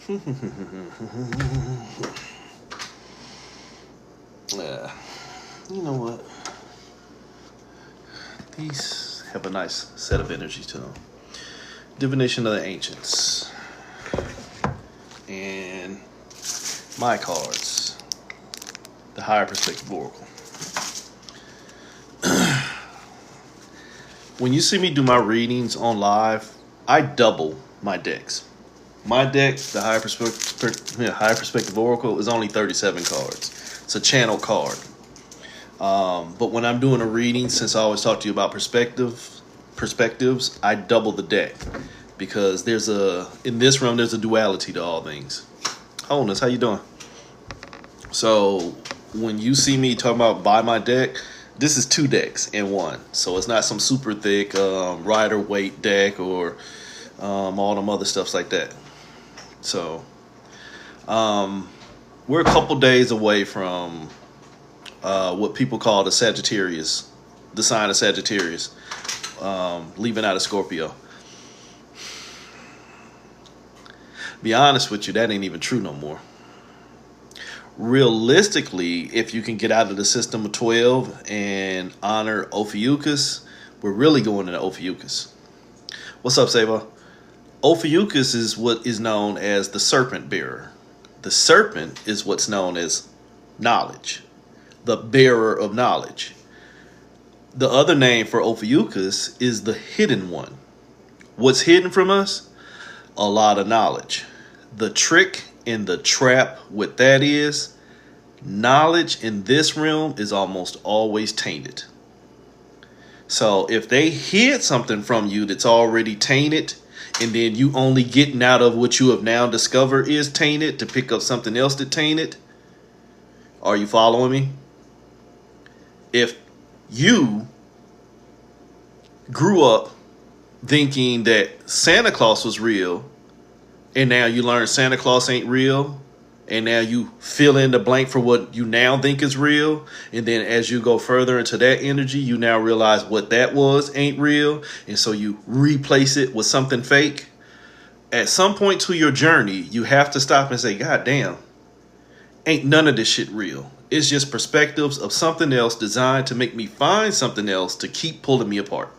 You know what? These have a nice set of energies to them. Divination of the Ancients. And my cards. The Higher Perspective Oracle. When you see me do my readings on live, I double my decks. My deck, the Higher Perspective Oracle, is only 37 cards. It's a channel card. But when I'm doing a reading, since I always talk to you about perspectives, I double the deck. Because in this realm, there's a duality to all things. Wholeness, how you doing? So when you see me talking about buy my deck, this is 2 decks in one. So it's not some super thick rider weight deck or all them other stuffs like that. So we're a couple days away from what people call the Sagittarius, the sign of Sagittarius, leaving out of Scorpio. Be honest with you, that ain't even true no more. Realistically, if you can get out of the system of 12 and honor Ophiuchus, we're really going into Ophiuchus. What's up, Saba? Ophiuchus is what is known as the serpent bearer. The serpent is what's known as knowledge, the bearer of knowledge. The other name for Ophiuchus is the hidden one. What's hidden from us? A lot of knowledge. The trick and the trap with that is knowledge in this realm is almost always tainted. So if they hid something from you that's already tainted, and then you only getting out of what you have now discovered is tainted to pick up something else that tainted, are you following me? If you grew up thinking that Santa Claus was real, and now you learn Santa Claus ain't real, and now you fill in the blank for what you now think is real, and then as you go further into that energy, you now realize what that was ain't real, and so you replace it with something fake. At some point to your journey, you have to stop and say, God damn, ain't none of this shit real. It's just perspectives of something else designed to make me find something else to keep pulling me apart.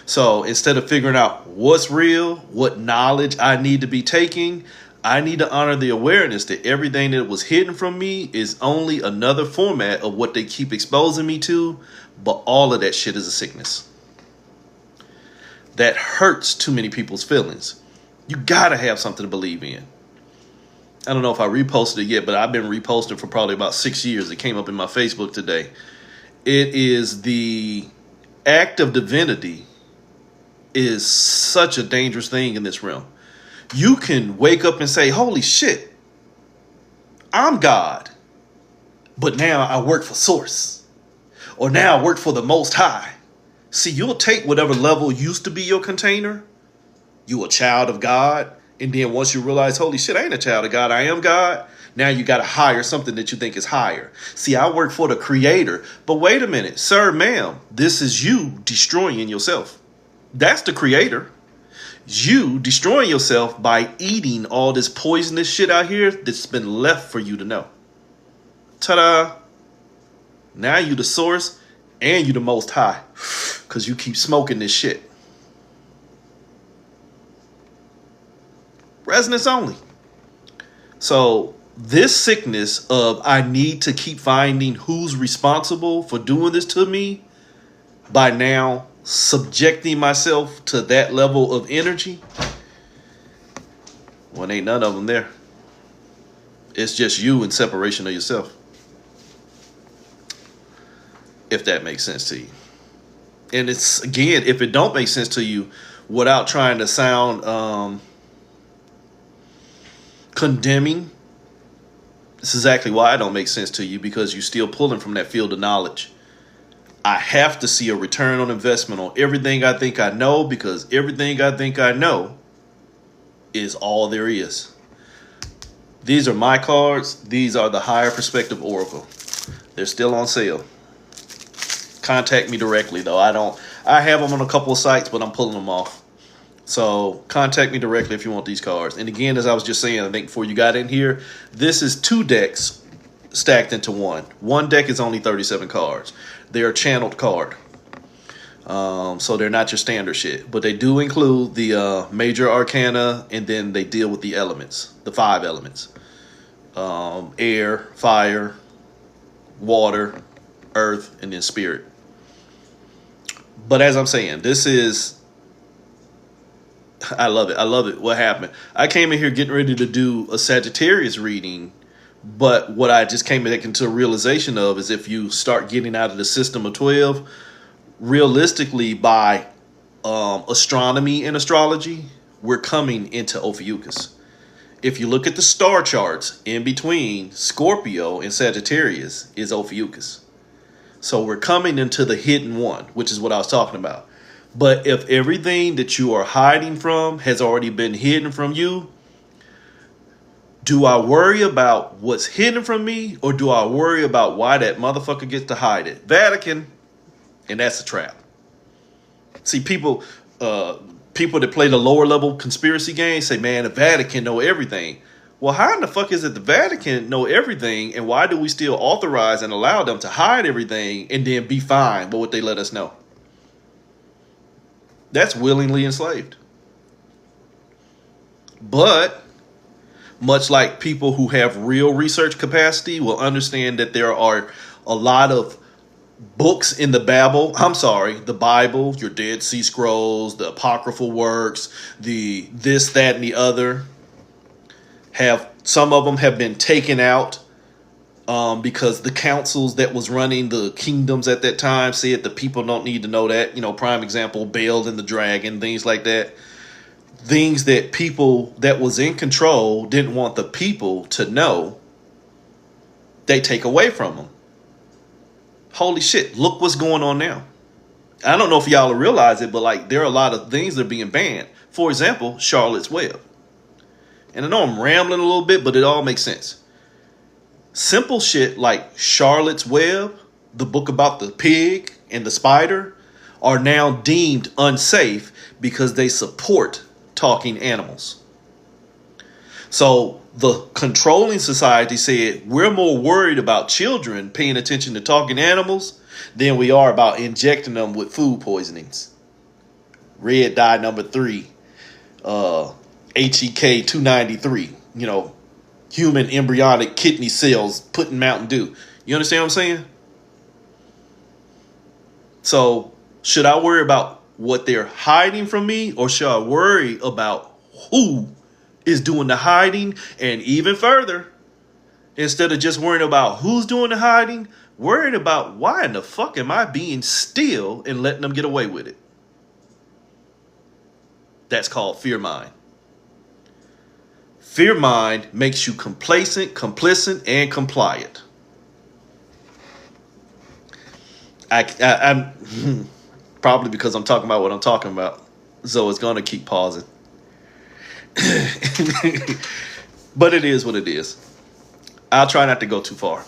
So instead of figuring out what's real, what knowledge I need to be taking, I need to honor the awareness that everything that was hidden from me is only another format of what they keep exposing me to, but all of that shit is a sickness. That hurts too many people's feelings. You gotta have something to believe in. I don't know if I reposted it yet, but I've been reposting for probably about 6 years. It came up in my Facebook today. It is the act of divinity is such a dangerous thing in this realm. You can wake up and say, holy shit, I'm God, but now I work for Source, or now I work for the Most High. See, you'll take whatever level used to be your container, you a child of God, and then once you realize, holy shit, I ain't a child of God, I am God, now you got to hire something that you think is higher. See, I work for the Creator, but wait a minute, sir, ma'am, this is you destroying yourself. That's the Creator. You destroying yourself by eating all this poisonous shit out here that's been left for you to know. Ta-da! Now you the Source and you the Most High because you keep smoking this shit. Resonance only. So this sickness of I need to keep finding who's responsible for doing this to me by now subjecting myself to that level of energy, well, ain't none of them there. It's just you in separation of yourself. If that makes sense to you. And it's, again, if it don't make sense to you, without trying to sound condemning, this is exactly why it don't make sense to you, because you're still pulling from that field of knowledge. I have to see a return on investment on everything I think I know, because everything I think I know is all there is. These are my cards. These are the Higher Perspective Oracle. They're still on sale. Contact me directly, though. I have them on a couple of sites, but I'm pulling them off. So contact me directly if you want these cards. And again, as I was just saying, I think before you got in here, this is 2 decks stacked into one. One deck is only 37 cards. They are channeled card. So they're not your standard shit. But they do include the major arcana, and then they deal with the elements, the 5 elements. Air, fire, water, earth, and then spirit. But as I'm saying, this is... I love it. I love it. What happened? I came in here getting ready to do a Sagittarius reading, but what I just came into a realization of is if you start getting out of the system of 12, realistically by astronomy and astrology, we're coming into Ophiuchus. If you look at the star charts, in between Scorpio and Sagittarius is Ophiuchus. So we're coming into the hidden one, which is what I was talking about. But if everything that you are hiding from has already been hidden from you, do I worry about what's hidden from me, or do I worry about why that motherfucker gets to hide it? Vatican, and that's a trap. See, people that play the lower level conspiracy game say, man, the Vatican know everything. Well, how in the fuck is it the Vatican know everything, and why do we still authorize and allow them to hide everything and then be fine with what they let us know? That's willingly enslaved. But much like people who have real research capacity will understand that there are a lot of books in the Bible, your Dead Sea Scrolls, the apocryphal works, the this, that, and the other. Some of them have been taken out because the councils that was running the kingdoms at that time said the people don't need to know that. You know, prime example, Baal and the dragon, things like that. Things that people that was in control didn't want the people to know, they take away from them. Holy shit, look what's going on now. I don't know if y'all realize it, but like there are a lot of things that are being banned. For example, Charlotte's Web. And I know I'm rambling a little bit, but it all makes sense. Simple shit like Charlotte's Web, the book about the pig and the spider, are now deemed unsafe because they support talking animals. So the controlling society said, we're more worried about children paying attention to talking animals than we are about injecting them with food poisonings. Red dye number 3, HEK 293, you know, human embryonic kidney cells put in Mountain Dew. You understand what I'm saying? So should I worry about what they're hiding from me, or should I worry about who is doing the hiding? And even further, instead of just worrying about who's doing the hiding, worrying about why in the fuck am I being still and letting them get away with it? That's called fear mind. Fear mind makes you complacent, complicit, and compliant. I'm probably because I'm talking about what I'm talking about, so it's going to keep pausing. But it is what it is. I'll try not to go too far.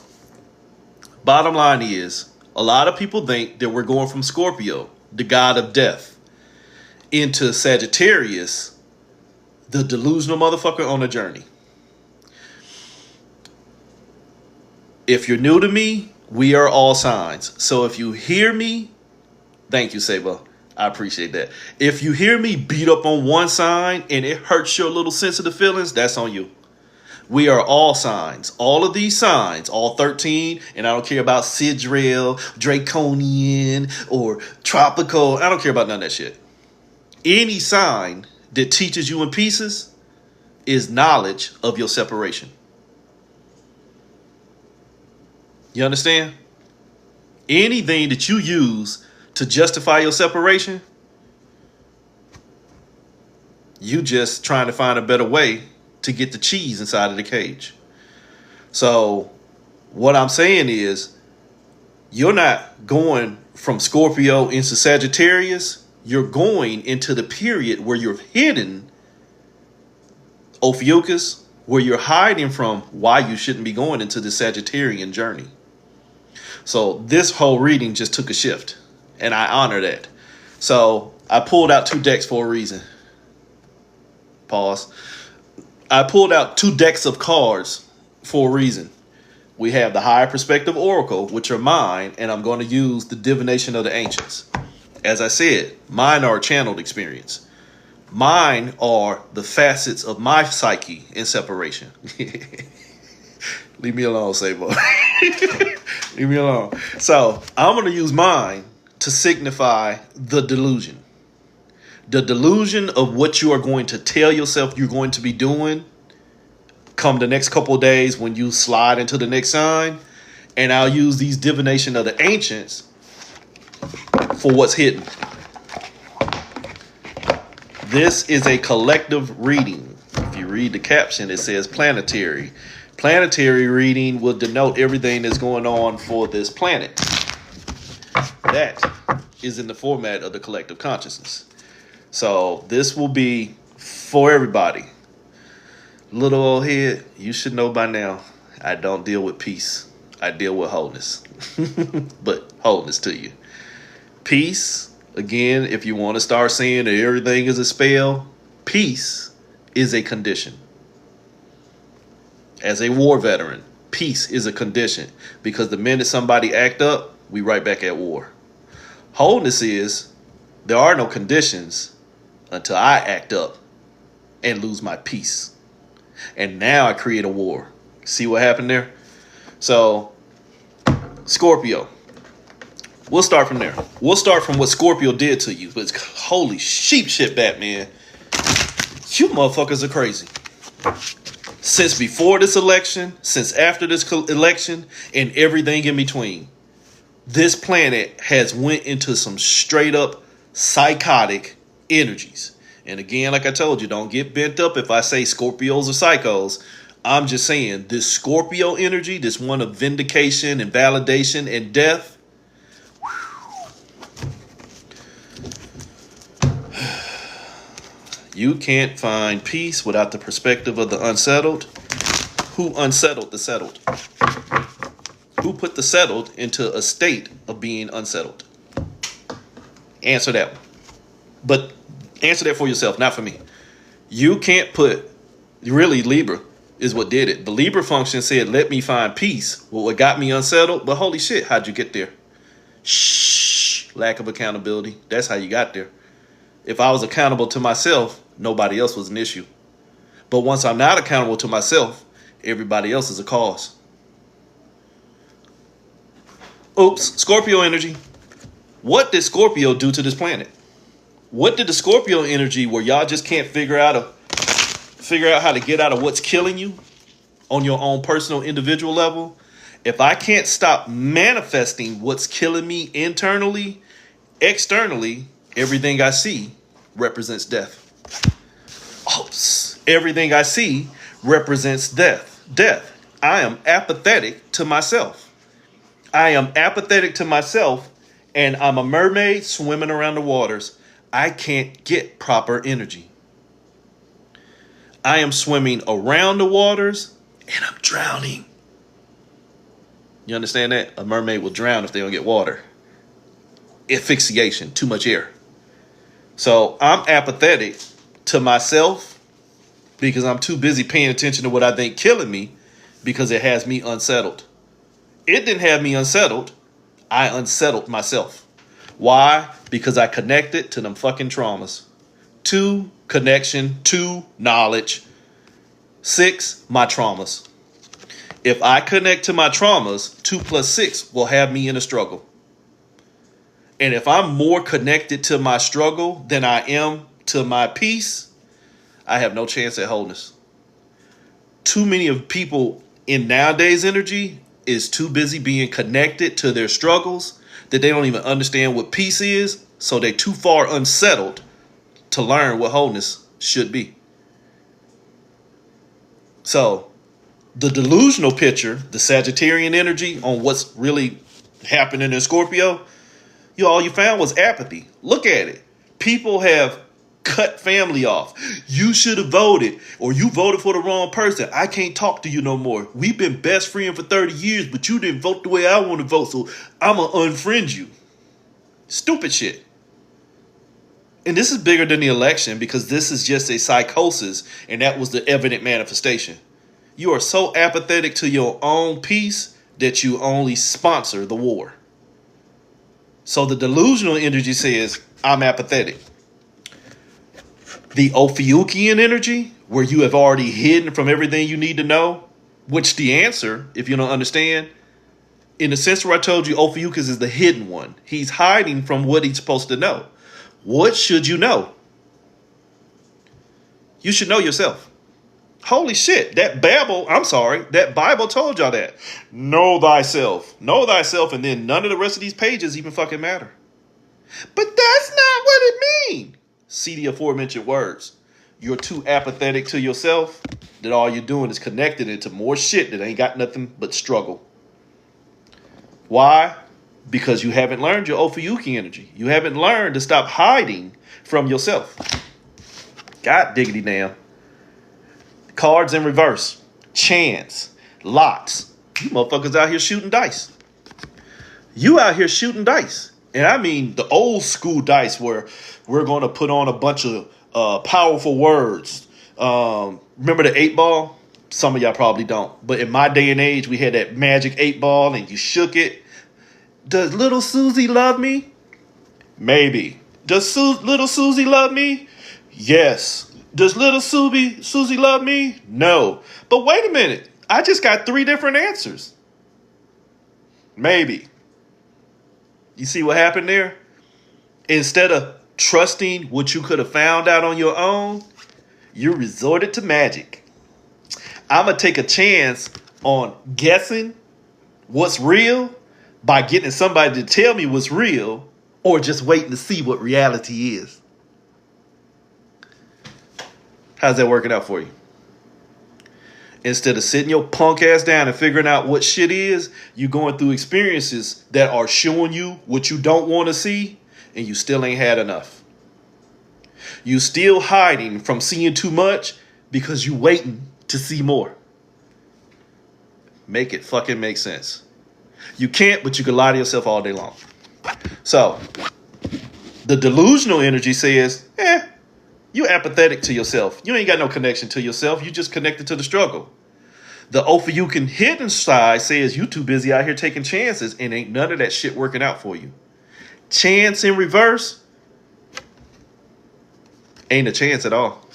Bottom line is, a lot of people think that we're going from Scorpio, the god of death, into Sagittarius, the delusional motherfucker on a journey. If you're new to me, we are all signs. So if you hear me, thank you, Saba. I appreciate that. If you hear me beat up on one sign and it hurts your little sensitive feelings, that's on you. We are all signs. All of these signs, all 13, and I don't care about Sidrel, Draconian, or Tropical. I don't care about none of that shit. Any sign that teaches you in pieces is knowledge of your separation. You understand? Anything that you use to justify your separation, you just trying to find a better way to get the cheese inside of the cage. So what I'm saying is, you're not going from Scorpio into Sagittarius. You're going into the period where you're hidden, Ophiuchus, where you're hiding from why you shouldn't be going into the Sagittarian journey. So this whole reading just took a shift, and I honor that. So I pulled out 2 decks for a reason. Pause. I pulled out 2 decks of cards for a reason. We have the Higher Perspective Oracle, which are mine, and I'm going to use the Divination of the Ancients. As I said, mine are a channeled experience. Mine are the facets of my psyche in separation. Leave me alone, Sabo. Leave me alone. So I'm going to use mine to signify the delusion. The delusion of what you are going to tell yourself you're going to be doing come the next couple of days when you slide into the next sign. And I'll use these divination of the ancients for what's hidden. This is a collective reading. If you read the caption, it says planetary. Planetary reading will denote everything that's going on for this planet. That is in the format of the collective consciousness. So this will be for everybody. Little old head, you should know by now, I don't deal with peace. I deal with wholeness. But wholeness to you. Peace, again, if you want to start saying that everything is a spell, peace is a condition. As a war veteran, peace is a condition. Because the minute somebody act up, we right back at war. Wholeness is, there are no conditions until I act up and lose my peace. And now I create a war. See what happened there? So, Scorpio. We'll start from there. We'll start from what Scorpio did to you. But holy sheep shit, Batman. You motherfuckers are crazy. Since before this election, since after this election, and everything in between, this planet has went into some straight up psychotic energies. And again, like I told you, don't get bent up if I say Scorpios are psychos. I'm just saying this Scorpio energy, this one of vindication and validation and death. You can't find peace without the perspective of the unsettled. Who unsettled the settled? Who put the settled into a state of being unsettled? Answer that one. But answer that for yourself, not for me. You can't put, really Libra is what did it. The Libra function said, let me find peace. Well, what got me unsettled? But holy shit, how'd you get there? Shh, lack of accountability. That's how you got there. If I was accountable to myself, nobody else was an issue. But once I'm not accountable to myself, everybody else is a cause. Oops, Scorpio energy. What did Scorpio do to this planet? What did the Scorpio energy where y'all just can't figure out how to get out of what's killing you on your own personal individual level? If I can't stop manifesting what's killing me internally, externally, everything I see represents death. Oops. Everything I see represents death. Death. I am apathetic to myself. I am apathetic to myself, and I'm a mermaid swimming around the waters. I can't get proper energy. I am swimming around the waters, and I'm drowning. You understand that? A mermaid will drown if they don't get water. Asphyxiation, too much air. So I'm apathetic to myself because I'm too busy paying attention to what I think killing me because it has me unsettled. It didn't have me unsettled. I unsettled myself. Why? Because I connected to them fucking traumas. 2, connection. 2, knowledge. 6, my traumas. If I connect to my traumas, 2 plus 6 will have me in a struggle. And if I'm more connected to my struggle than I am to my peace, I have no chance at wholeness. Too many of people in nowadays energy is too busy being connected to their struggles that they don't even understand what peace is. So they're too far unsettled to learn what wholeness should be. So the delusional picture, the Sagittarian energy on what's really happening in Scorpio, all you found was apathy. Look at it. People have cut family off. You should have voted, or you voted for the wrong person. I can't talk to you no more. We've been best friends for 30 years, but you didn't vote the way I want to vote, so I'm going to unfriend you. Stupid shit. And this is bigger than the election because this is just a psychosis, and that was the evident manifestation. You are so apathetic to your own peace that you only sponsor the war. So the delusional energy says, I'm apathetic. The Ophiuchian energy, where you have already hidden from everything you need to know, which the answer, if you don't understand, in the sense where I told you Ophiuchus is the hidden one. He's hiding from what he's supposed to know. What should you know? You should know yourself. Holy shit, that Bible told y'all that. Know thyself. Know thyself, and then none of the rest of these pages even fucking matter. But that's not what it means. See the aforementioned words. You're too apathetic to yourself that all you're doing is connecting into more shit that ain't got nothing but struggle. Why? Because you haven't learned your Ophiuchian energy. You haven't learned to stop hiding from yourself. God diggity damn. Cards in reverse. Chance. Lots. You motherfuckers out here shooting dice. You out here shooting dice. And I mean the old school dice where we're going to put on a bunch of powerful words. Remember the 8-ball? Some of y'all probably don't. But in my day and age, we had that magic 8-ball and you shook it. Does little Susie love me? Maybe. Does little Susie love me? Yes. Does little Susie love me? No. But wait a minute. I just got 3 different answers. Maybe. You see what happened there? Instead of trusting what you could have found out on your own, you resorted to magic. I'm going to take a chance on guessing what's real by getting somebody to tell me what's real, or just waiting to see what reality is. How's that working out for you? Instead of sitting your punk ass down and figuring out what shit is, you going through experiences that are showing you what you don't want to see, and you still ain't had enough. You still hiding from seeing too much because you waiting to see more. Make it fucking make sense. You can't, but you can lie to yourself all day long. So, the delusional energy says, you apathetic to yourself. You ain't got no connection to yourself. You just connected to the struggle. The Ophiuchian hidden side says you too busy out here taking chances and ain't none of that shit working out for you. Chance in reverse ain't a chance at all.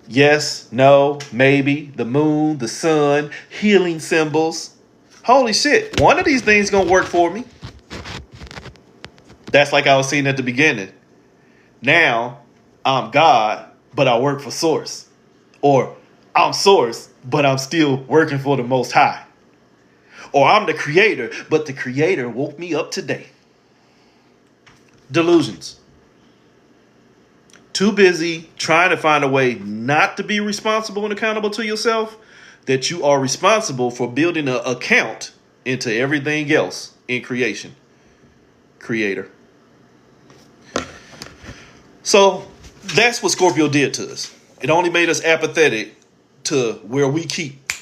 Yes, no, maybe, the moon, the sun, healing symbols. Holy shit, one of these things gonna work for me. That's like I was saying at the beginning. Now, I'm God, but I work for Source. Or, I'm Source, but I'm still working for the Most High. Or, I'm the Creator, but the Creator woke me up today. Delusions. Too busy trying to find a way not to be responsible and accountable to yourself that you are responsible for building an account into everything else in creation. Creator. So that's what Scorpio did to us. It only made us apathetic to where we keep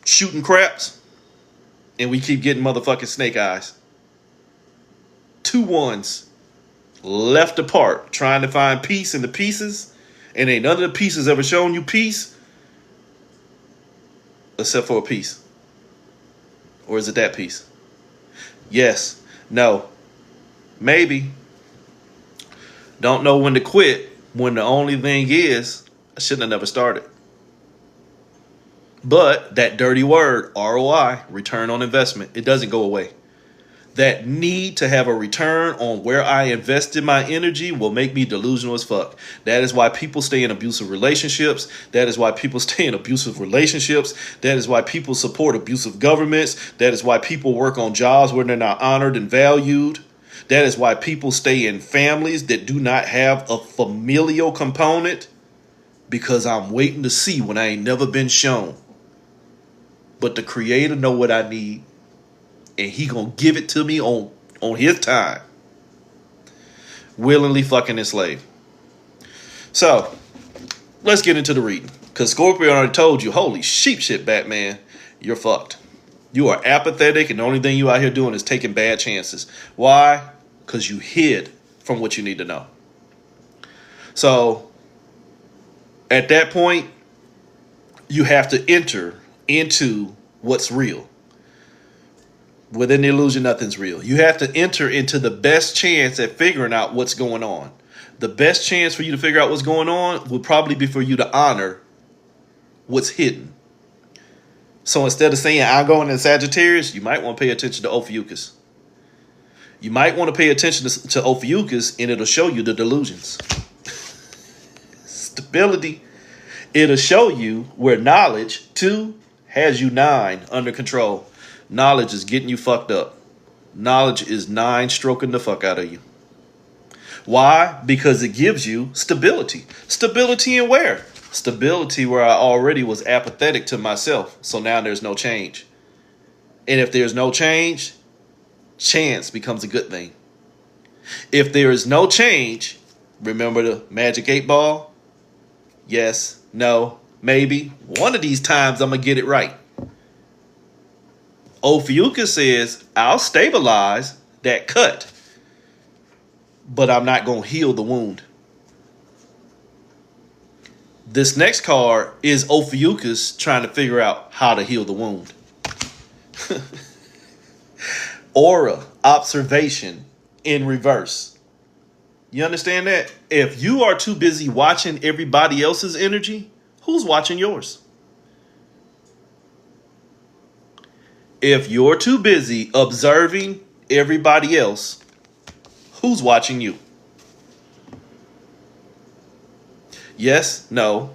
shooting craps and we keep getting motherfucking snake eyes. 2 ones left apart trying to find peace in the pieces, and ain't none of the pieces ever shown you peace except for a piece. Or is it that piece? Yes, no, maybe. Don't know when to quit when the only thing is I shouldn't have never started. But that dirty word, ROI, return on investment, it doesn't go away. That need to have a return on where I invested my energy will make me delusional as fuck. That is why people stay in abusive relationships. That is why people stay in abusive relationships. That is why people support abusive governments. That is why people work on jobs where they're not honored and valued. That is why people stay in families that do not have a familial component, because I'm waiting to see when I ain't never been shown. But the Creator know what I need, and he gonna give it to me on his time. Willingly fucking enslaved. So, let's get into the reading. Because Scorpio already told you, holy sheep shit, Batman, you're fucked. You are apathetic, and the only thing you out here doing is taking bad chances. Why? Because you hid from from what you need to know. So at that point, you have to enter into what's real. Within the illusion, nothing's real. You have to enter into the best chance at figuring out what's going on. The best chance for you to figure out what's going on would probably be for you to honor what's hidden. So instead of saying, I'm going in Sagittarius, you might want to pay attention to Ophiuchus. You might want to pay attention to Ophiuchus, and it'll show you the delusions. Stability. It'll show you where knowledge, 2, has you 9 under control. Knowledge is getting you fucked up. Knowledge is 9 stroking the fuck out of you. Why? Because it gives you stability. Stability in where? Stability where I already was apathetic to myself. So now there's no change. And if there's no change, chance becomes a good thing. If there is no change, remember the magic 8 ball? Yes, no, maybe. One of these times I'm going to get it right. Ophiuchus says, I'll stabilize that cut, but I'm not going to heal the wound. This next card is Ophiuchus trying to figure out how to heal the wound. Aura, observation in reverse. You understand that? If you are too busy watching everybody else's energy, who's watching yours? If you're too busy observing everybody else, who's watching you? Yes, no,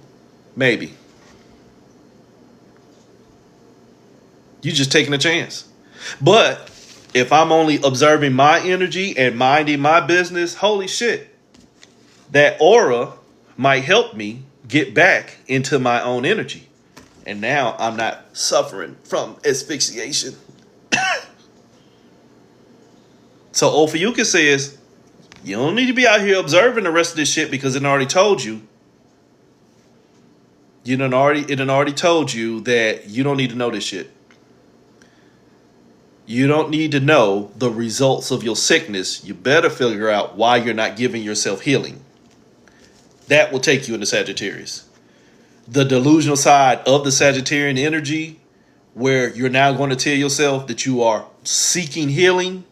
maybe. You're just taking a chance. But if I'm only observing my energy and minding my business, holy shit, that aura might help me get back into my own energy. And now I'm not suffering from asphyxiation. So Ophiuchus says, you don't need to be out here observing the rest of this shit because it already told you. It already told you that you don't need to know this shit. You don't need to know the results of your sickness. You better figure out why you're not giving yourself healing. That will take you into Sagittarius. The delusional side of the Sagittarian energy, where you're now going to tell yourself that you are seeking healing.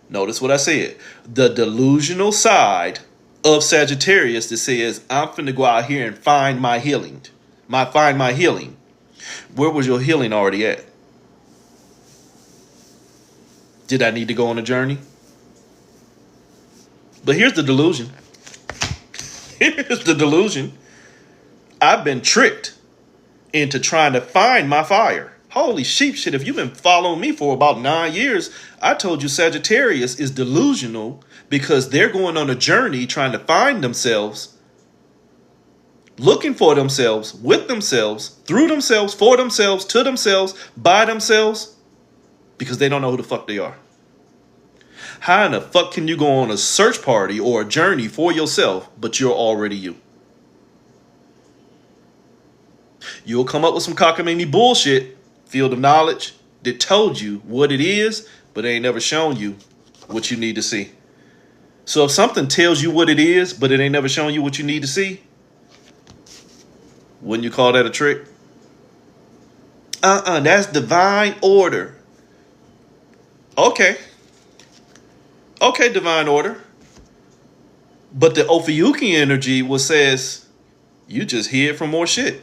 Notice what I said. The delusional side of Sagittarius that says, I'm finna go out here and find my healing. Find my healing. Where was your healing already at? Did I need to go on a journey? But here's the delusion. Here's the delusion. I've been tricked into trying to find my fire. Holy sheep shit. If you've been following me for about 9 years, I told you Sagittarius is delusional because they're going on a journey trying to find themselves, looking for themselves, with themselves, through themselves, for themselves, to themselves, by themselves, because they don't know who the fuck they are. How in the fuck can you go on a search party or a journey for yourself, but you're already you? You'll come up with some cockamamie bullshit, field of knowledge, that told you what it is, but ain't never shown you what you need to see. So if something tells you what it is, but it ain't never shown you what you need to see, wouldn't you call that a trick? That's divine order. Okay, divine order. But the Ophiuchian energy says, you just hid from more shit.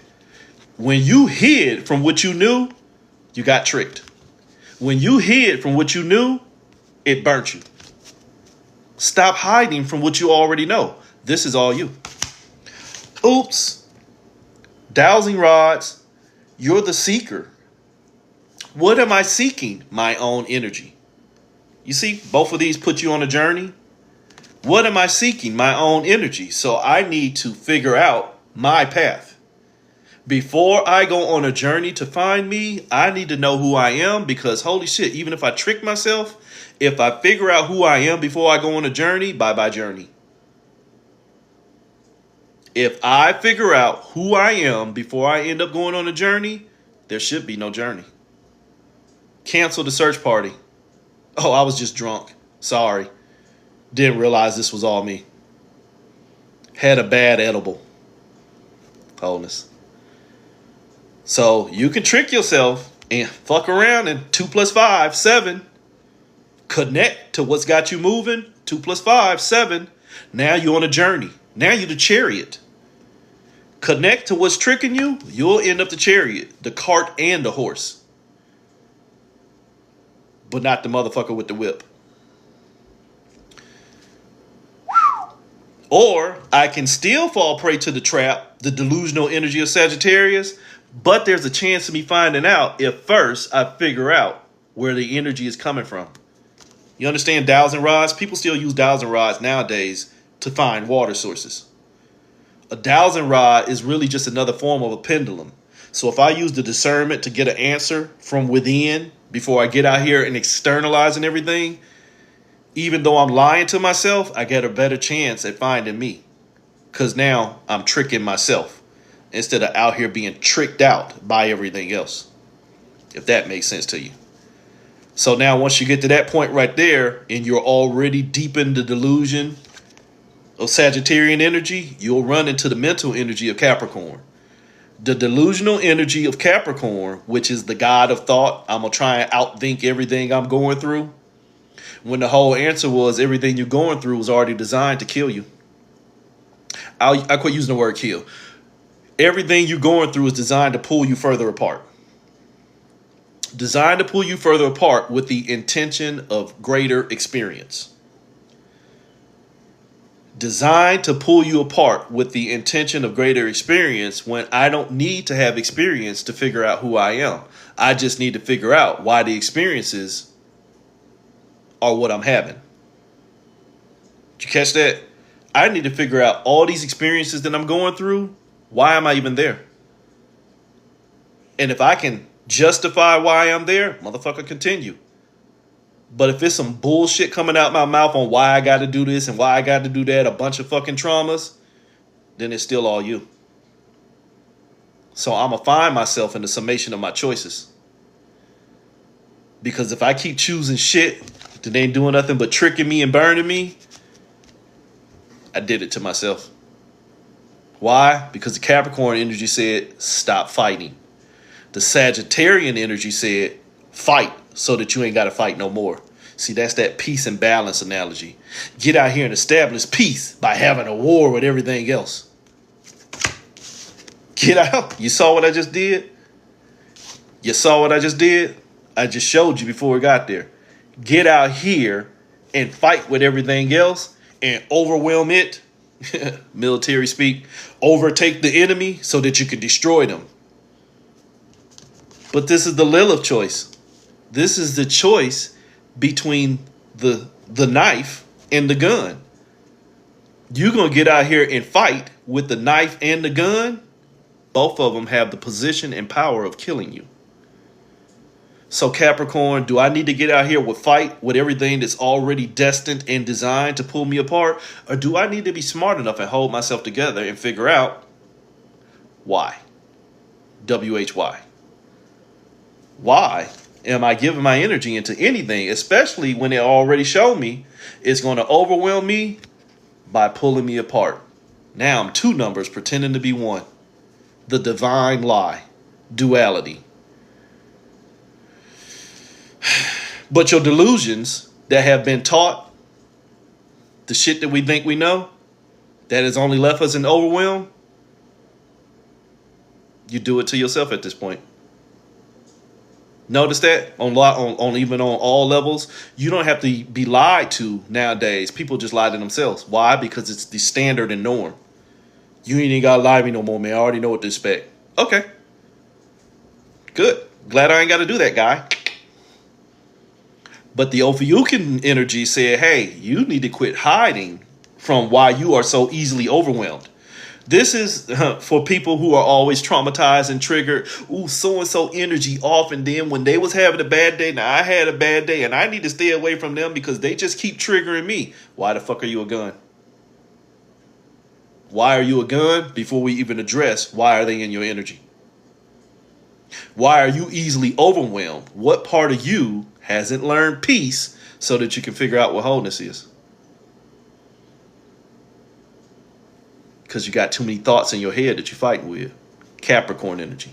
When you hid from what you knew, you got tricked. When you hid from what you knew, it burnt you. Stop hiding from what you already know. This is all you. Oops. Dowsing rods, you're the seeker. What am I seeking? My own energy. You see, both of these put you on a journey. What am I seeking? My own energy. So I need to figure out my path. Before I go on a journey to find me, I need to know who I am, because holy shit, even if I trick myself, if I figure out who I am before I go on a journey, bye-bye journey. If I figure out who I am before I end up going on a journey, there should be no journey. Cancel the search party. Oh, I was just drunk. Sorry. Didn't realize this was all me. Had a bad edible. Wholeness. So you can trick yourself and fuck around and 2 + 5, 7. Connect to what's got you moving. 2 + 5, 7. Now you're on a journey. Now you're the chariot. Connect to what's tricking you. You'll end up the chariot, the cart, and the horse. But not the motherfucker with the whip. Or I can still fall prey to the trap, the delusional energy of Sagittarius, but there's a chance of me finding out if first I figure out where the energy is coming from. You understand dowels and rods? People still use dowels and rods nowadays to find water sources. A dowsing rod is really just another form of a pendulum. So if I use the discernment to get an answer from within before I get out here and externalizing everything, even though I'm lying to myself, I get a better chance at finding me. Because now I'm tricking myself instead of out here being tricked out by everything else. If that makes sense to you. So now once you get to that point right there and you're already deep in the delusion of Sagittarian energy, you'll run into the mental energy of Capricorn. The delusional energy of Capricorn, which is the god of thought. I'm going to try and outthink everything I'm going through. When the whole answer was everything you're going through was already designed to kill you. I quit using the word kill. Everything you're going through is designed to pull you further apart. Designed to pull you further apart with the intention of greater experience. Designed to pull you apart with the intention of greater experience when I don't need to have experience to figure out who I am. I just need to figure out why the experiences are what I'm having. Did you catch that? I need to figure out all these experiences that I'm going through. Why am I even there? And if I can justify why I'm there, motherfucker, continue. But if it's some bullshit coming out my mouth on why I got to do this and why I got to do that, a bunch of fucking traumas, then it's still all you. So I'm going to find myself in the summation of my choices. Because if I keep choosing shit that ain't doing nothing but tricking me and burning me, I did it to myself. Why? Because the Capricorn energy said, stop fighting. The Sagittarian energy said, fight so that you ain't got to fight no more. See, that's that peace and balance analogy. Get out here and establish peace by having a war with everything else. Get out. You saw what I just did? You saw what I just did? I just showed you before we got there. Get out here and fight with everything else and overwhelm it. Military speak. Overtake the enemy so that you can destroy them. But this is the Lilith choice. This is the choice between the knife and the gun. You're going to get out here and fight with the knife and the gun. Both of them have the position and power of killing you. So Capricorn, do I need to get out here with fight with everything that's already destined and designed to pull me apart? Or do I need to be smart enough and hold myself together and figure out why? WHY. Why am I giving my energy into anything, especially when it already showed me it's going to overwhelm me by pulling me apart? Now I'm two numbers pretending to be one. The divine lie. Duality. But your delusions that have been taught, the shit that we think we know, that has only left us in overwhelm, you do it to yourself at this point. Notice that on even on all levels, you don't have to be lied to nowadays. People just lie to themselves. Why? Because it's the standard and norm. You ain't even gotta lie to me no more, man. I already know what to expect. Okay. Good. Glad I ain't got to do that, guy. But the Ophiuchus energy said, hey, you need to quit hiding from why you are so easily overwhelmed. This is for people who are always traumatized and triggered. Ooh, so-and-so energy off. And then when they was having a bad day, now I had a bad day and I need to stay away from them because they just keep triggering me. Why the fuck are you a gun? Why are you a gun? Before we even address why are they in your energy? Why are you easily overwhelmed? What part of you hasn't learned peace so that you can figure out what wholeness is? because you got too many thoughts in your head that you're fighting with. Capricorn energy.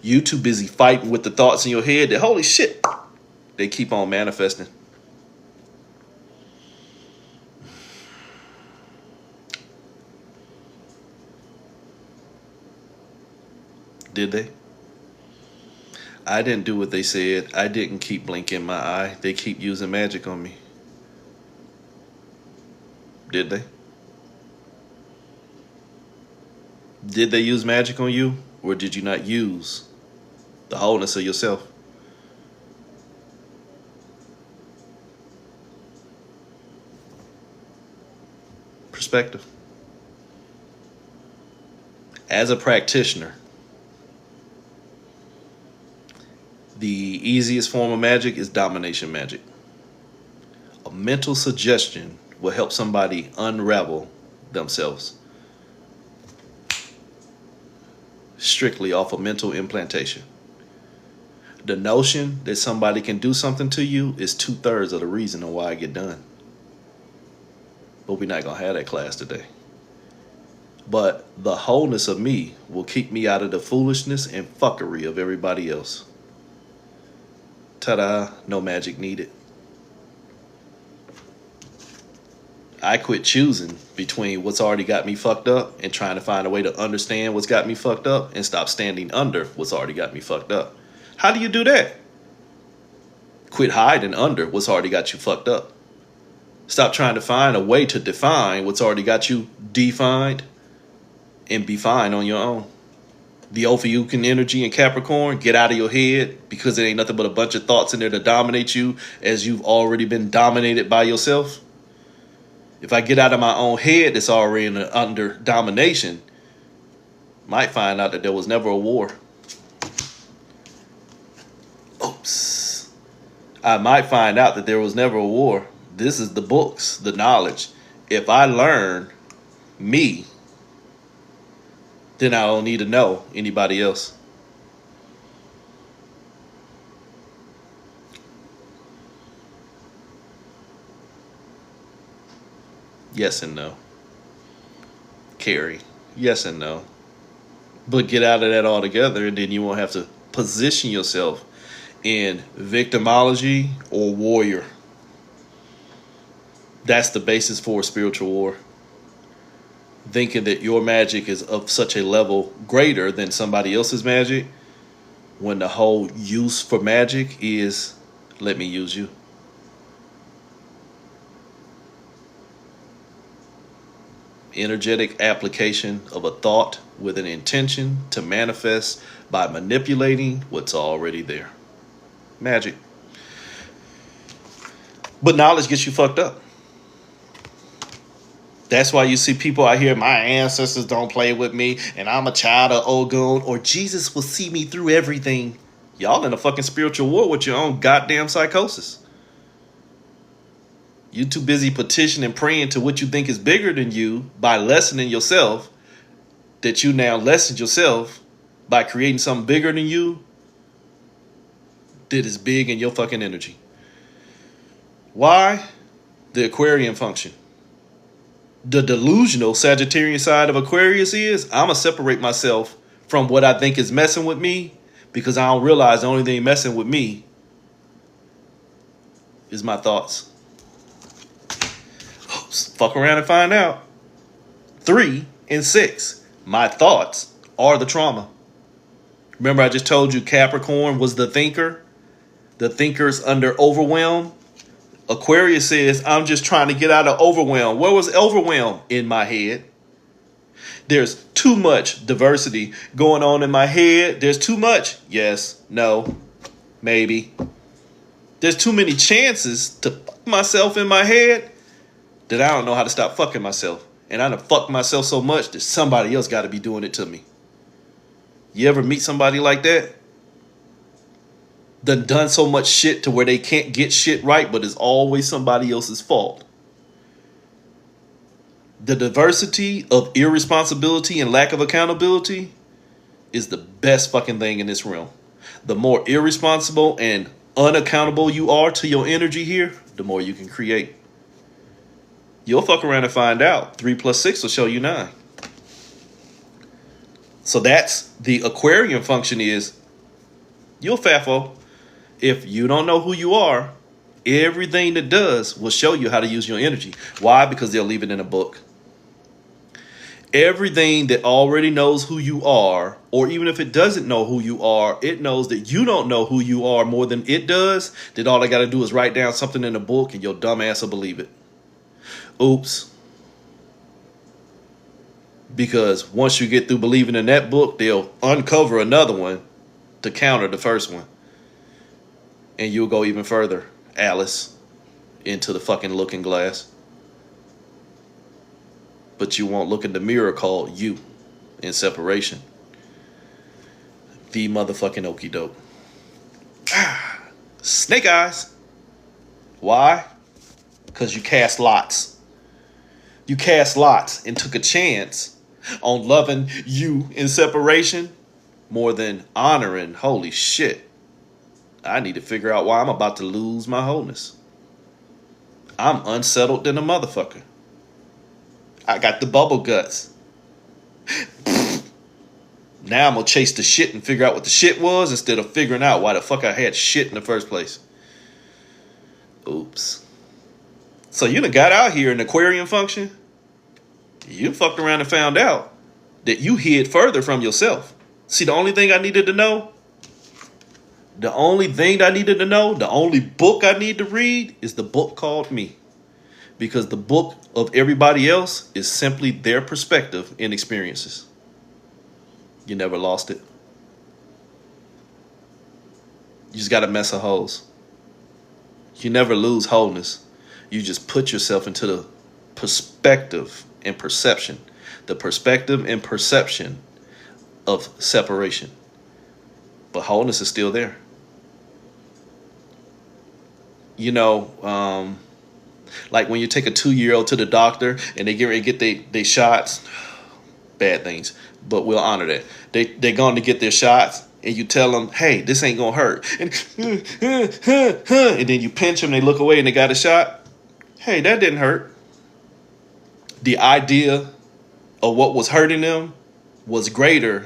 You too busy fighting with the thoughts in your head that, holy shit, they keep on manifesting. Did they? I didn't do what they said. I didn't keep blinking my eye. They keep using magic on me. Did they? Did they use magic on you? Or did you not use the wholeness of yourself? Perspective. As a practitioner, the easiest form of magic is domination magic. A mental suggestion will help somebody unravel themselves. Strictly off of mental implantation. The notion that somebody can do something to you is 2/3 of the reason on why I get done. But we're not going to have that class today. But the wholeness of me will keep me out of the foolishness and fuckery of everybody else. Ta-da, no magic needed. I quit choosing between what's already got me fucked up and trying to find a way to understand what's got me fucked up and stop standing under what's already got me fucked up. How do you do that? Quit hiding under what's already got you fucked up. Stop trying to find a way to define what's already got you defined and be fine on your own. The Ophiuchus energy in Capricorn, get out of your head because it ain't nothing but a bunch of thoughts in there to dominate you as you've already been dominated by yourself. If I get out of my own head that's already under domination, might find out that there was never a war. Oops. I might find out that there was never a war. This is the books, the knowledge. If I learn me, then I don't need to know anybody else. Yes and no. Carry. Yes and no. But get out of that altogether, and then you won't have to position yourself in victimology or warrior. That's the basis for a spiritual war. Thinking that your magic is of such a level greater than somebody else's magic, when the whole use for magic is, let me use you. Energetic application of a thought with an intention to manifest by manipulating what's already there. Magic. But knowledge gets you fucked up. That's why you see people out here, my ancestors don't play with me, and I'm a child of Ogun, or Jesus will see me through everything. Y'all in a fucking spiritual war with your own goddamn psychosis. You too busy petitioning, praying to what you think is bigger than you by lessening yourself, that you now lessened yourself by creating something bigger than you that is big in your fucking energy. Why? The Aquarian function. The delusional Sagittarian side of Aquarius is, I'm going to separate myself from what I think is messing with me because I don't realize the only thing messing with me is my thoughts. Fuck around and find out. 3 and 6. My thoughts are the trauma. Remember I just told you Capricorn was the thinker? The thinker's under overwhelm. Aquarius says, I'm just trying to get out of overwhelm. Where was overwhelm? In my head. There's too much diversity going on in my head. There's too much. Yes, no, maybe. There's too many chances to fuck myself in my head that I don't know how to stop fucking myself. And I done fucked myself so much that somebody else got to be doing it to me. You ever meet somebody like that? Done so much shit to where they can't get shit right, but it's always somebody else's fault. The diversity of irresponsibility and lack of accountability is the best fucking thing in this realm. The more irresponsible and unaccountable you are to your energy here, the more you can create. You'll fuck around and find out. 3 + 6 will show you 9. So that's the Aquarian function is you'll faffo. If you don't know who you are, everything that does will show you how to use your energy. Why? Because they'll leave it in a book. Everything that already knows who you are, or even if it doesn't know who you are, it knows that you don't know who you are more than it does, that all I got to do is write down something in a book and your dumb ass will believe it. Oops. Because once you get through believing in that book, they'll uncover another one to counter the first one. And you'll go even further, Alice, into the fucking looking glass. But you won't look in the mirror called you in separation. The motherfucking okie doke. Snake eyes. Why? Because you cast lots. You cast lots and took a chance on loving you in separation more than honoring. Holy shit. I need to figure out why I'm about to lose my wholeness. I'm unsettled than a motherfucker. I got the bubble guts. Now I'm going to chase the shit and figure out what the shit was instead of figuring out why the fuck I had shit in the first place. Oops. So you done got out here in Aquarian function. You fucked around and found out that you hid further from yourself. See, the only thing I needed to know, the only book I need to read is the book called Me. Because the book of everybody else is simply their perspective and experiences. You never lost it. You just got to mess of holes. You never lose wholeness. You just put yourself into the perspective and perception. The perspective and perception of separation. But wholeness is still there. You know, like when you take a 2-year-old to the doctor and they get ready to get they shots, bad things, but we'll honor that. They're going to get their shots and you tell them, hey, this ain't going to hurt. And then you pinch them, they look away and they got a shot. Hey, that didn't hurt. The idea of what was hurting them was greater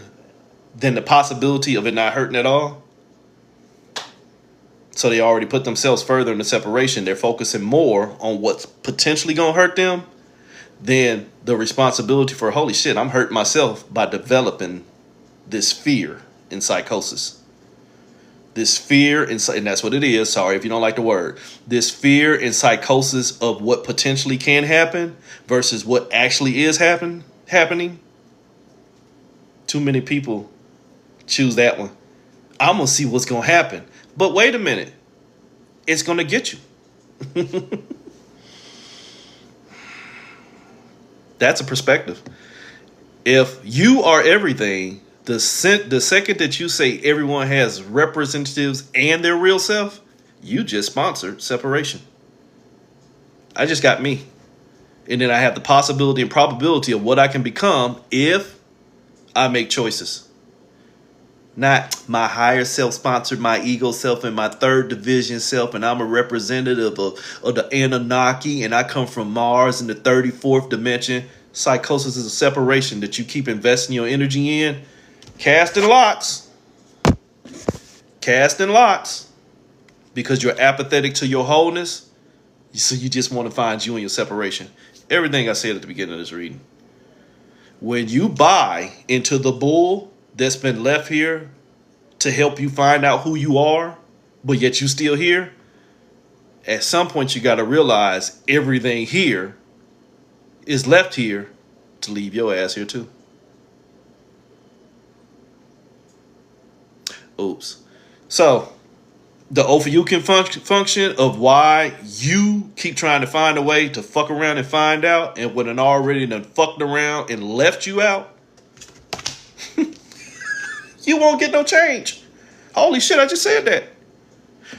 than the possibility of it not hurting at all. So they already put themselves further in the separation. They're focusing more on what's potentially going to hurt them than the responsibility for, holy shit, I'm hurting myself by developing this fear in psychosis. This fear, and that's what it is. Sorry if you don't like the word. This fear and psychosis of what potentially can happen versus what actually is happening. Too many people choose that one. I'm going to see what's going to happen. But wait a minute. It's going to get you. That's a perspective. If you are everything, the second that you say everyone has representatives and their real self, you just sponsored separation. I just got me. And then I have the possibility and probability of what I can become if I make choices. Not my higher self sponsored, my ego self and my third division self, and I'm a representative of the Anunnaki, and I come from Mars in the 34th dimension. Psychosis is a separation that you keep investing your energy in. Casting lots. Casting lots. Because you're apathetic to your wholeness, so you just want to find you in your separation. Everything I said at the beginning of this reading. When you buy into the bull that's been left here to help you find out who you are, but yet you still here, at some point you got to realize everything here is left here to leave your ass here too. Oops. So the Ophiuchus function of why you keep trying to find a way to fuck around and find out, and when it already done fucked around and left you out, you won't get no change. Holy shit, I just said that.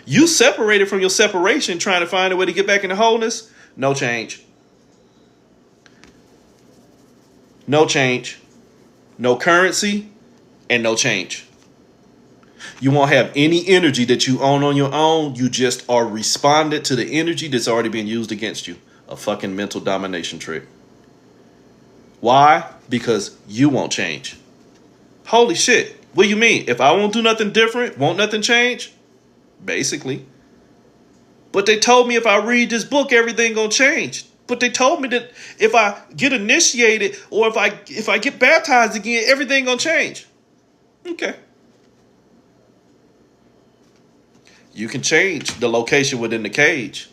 You separated from your separation trying to find a way to get back into wholeness. No change. No change. No currency and no change. You won't have any energy that you own on your own. You just are responded to the energy that's already being used against you. A fucking mental domination trick. Why? Because you won't change. Holy shit. What do you mean? If I won't do nothing different, won't nothing change? Basically. But they told me if I read this book, everything gonna change. But they told me that if I get initiated or if I get baptized again, everything gonna change. Okay. You can change the location within the cage,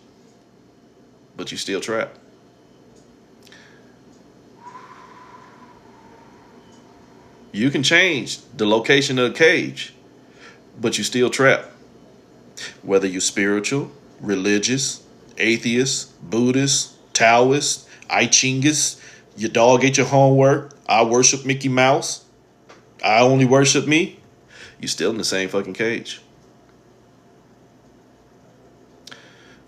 but you still trapped. You can change the location of the cage, but you still trapped. Whether you're spiritual, religious, atheist, Buddhist, Taoist, I Chingist, your dog ate your homework, I worship Mickey Mouse, I only worship me, you're still in the same fucking cage.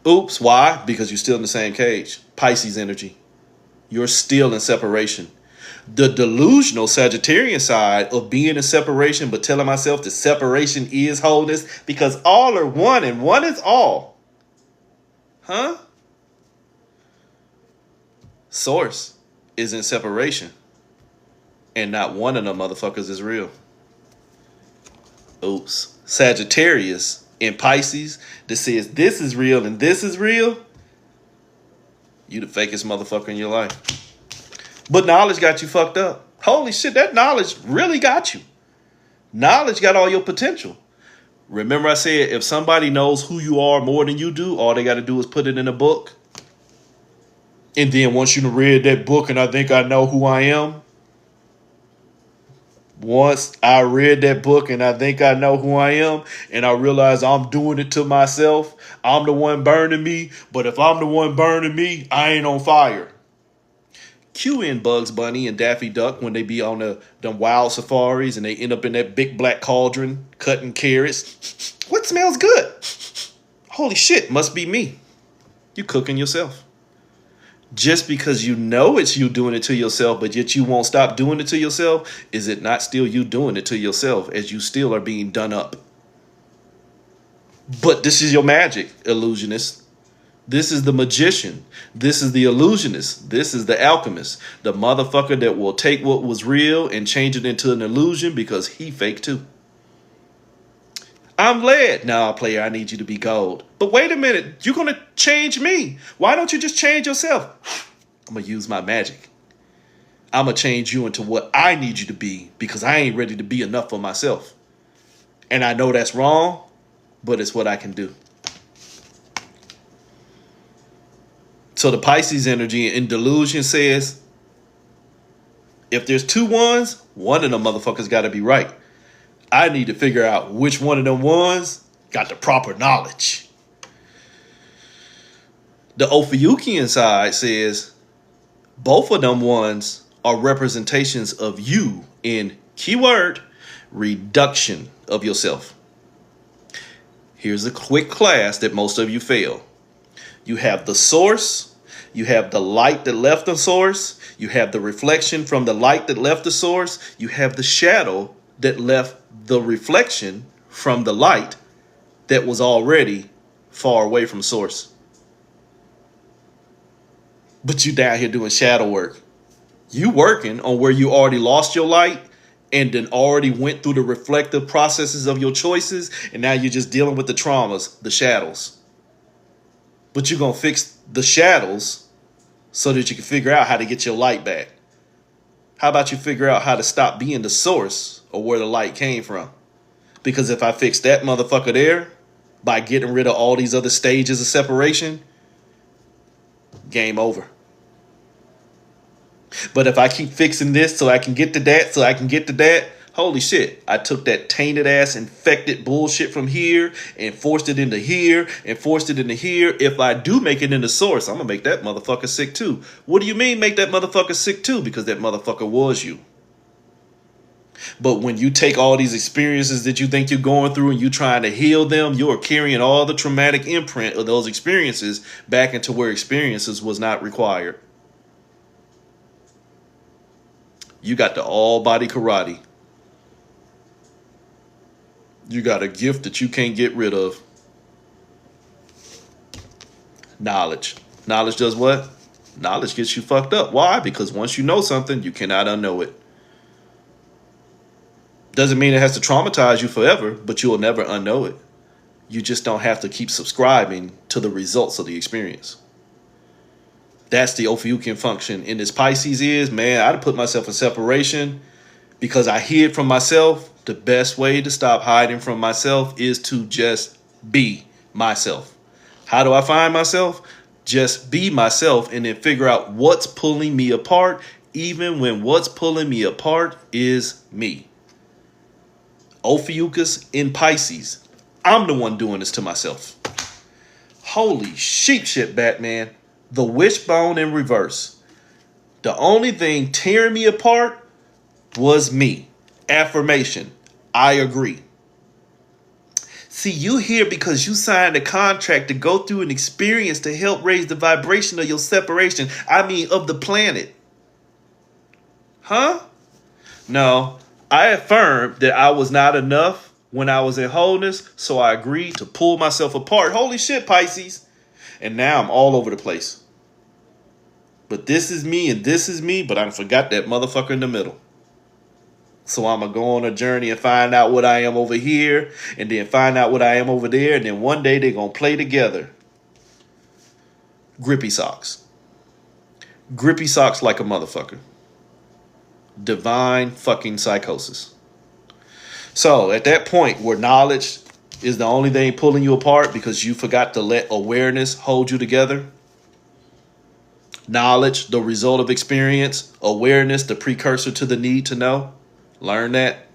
Oops, why? Because you're still in the same cage. Pisces energy. You're still in separation. The delusional Sagittarian side of being in separation, but telling myself that separation is wholeness because all are one and one is all. Huh? Source is in separation. And not one of them motherfuckers is real. Oops. Sagittarius in Pisces that says this is real and this is real. You the fakest motherfucker in your life. But knowledge got you fucked up. Holy shit, that knowledge really got you. Knowledge got all your potential. Remember I said if somebody knows who you are more than you do, all they got to do is put it in a book. And then once you read that book and I think I know who I am. Once I read that book and I think I know who I am and I realize I'm doing it to myself, I'm the one burning me. But if I'm the one burning me, I ain't on fire. Cue in Bugs Bunny and Daffy Duck when they be on them wild safaris and they end up in that big black cauldron cutting carrots. What smells good? Holy shit, must be me. You cooking yourself. Just because you know it's you doing it to yourself, but yet you won't stop doing it to yourself, is it not still you doing it to yourself as you still are being done up? But this is your magic, illusionist. This is the magician. This is the illusionist. This is the alchemist. The motherfucker that will take what was real and change it into an illusion because he fake too. I'm lead. Nah, player, I need you to be gold. But wait a minute. You're going to change me. Why don't you just change yourself? I'm going to use my magic. I'm going to change you into what I need you to be because I ain't ready to be enough for myself. And I know that's wrong, but it's what I can do. So the Pisces energy in delusion says, if there's two ones, one of them motherfuckers got to be right. I need to figure out which one of them ones got the proper knowledge. The Ophiuchian side says, both of them ones are representations of you in, keyword, reduction of yourself. Here's a quick class that most of you fail. You have the source, you have the light that left the source, you have the reflection from the light that left the source, you have the shadow that left the reflection from the light that was already far away from source. But you down here doing shadow work. You working on where you already lost your light and then already went through the reflective processes of your choices, and now you're just dealing with the traumas, the shadows. But you're going to fix the shadows so that you can figure out how to get your light back. How about you figure out how to stop being the source of where the light came from? Because if I fix that motherfucker there by getting rid of all these other stages of separation, game over. But if I keep fixing this so I can get to that, so I can get to that, holy shit, I took that tainted ass infected bullshit from here and forced it into here and forced it into here. If I do make it into source, I'm going to make that motherfucker sick too. What do you mean make that motherfucker sick too? Because that motherfucker was you. But when you take all these experiences that you think you're going through and you trying to heal them, you're carrying all the traumatic imprint of those experiences back into where experiences was not required. You got the all body karate. You got a gift that you can't get rid of. Knowledge. Knowledge does what? Knowledge gets you fucked up. Why? Because once you know something, you cannot unknow it. Doesn't mean it has to traumatize you forever, but you will never unknow it. You just don't have to keep subscribing to the results of the experience. That's the Ophiuchian function in this Pisces is, man, I'd put myself in separation because I hid from myself. The best way to stop hiding from myself is to just be myself. How do I find myself? Just be myself and then figure out what's pulling me apart, even when what's pulling me apart is me. Ophiuchus in Pisces. I'm the one doing this to myself. Holy shit, Batman. The wishbone in reverse. The only thing tearing me apart was me. Affirmation. I agree. See, you here because you signed a contract to go through an experience to help raise the vibration of your separation. I mean, of the planet. Huh? No, I affirmed that I was not enough when I was in wholeness, so I agreed to pull myself apart. Holy shit, Pisces. And now I'm all over the place. But this is me and this is me, but I forgot that motherfucker in the middle. So I'm going to go on a journey and find out what I am over here and then find out what I am over there. And then one day they're going to play together. Grippy socks. Grippy socks like a motherfucker. Divine fucking psychosis. So at that point where knowledge is the only thing pulling you apart because you forgot to let awareness hold you together. Knowledge, the result of experience. Awareness, the precursor to the need to know. Learn that.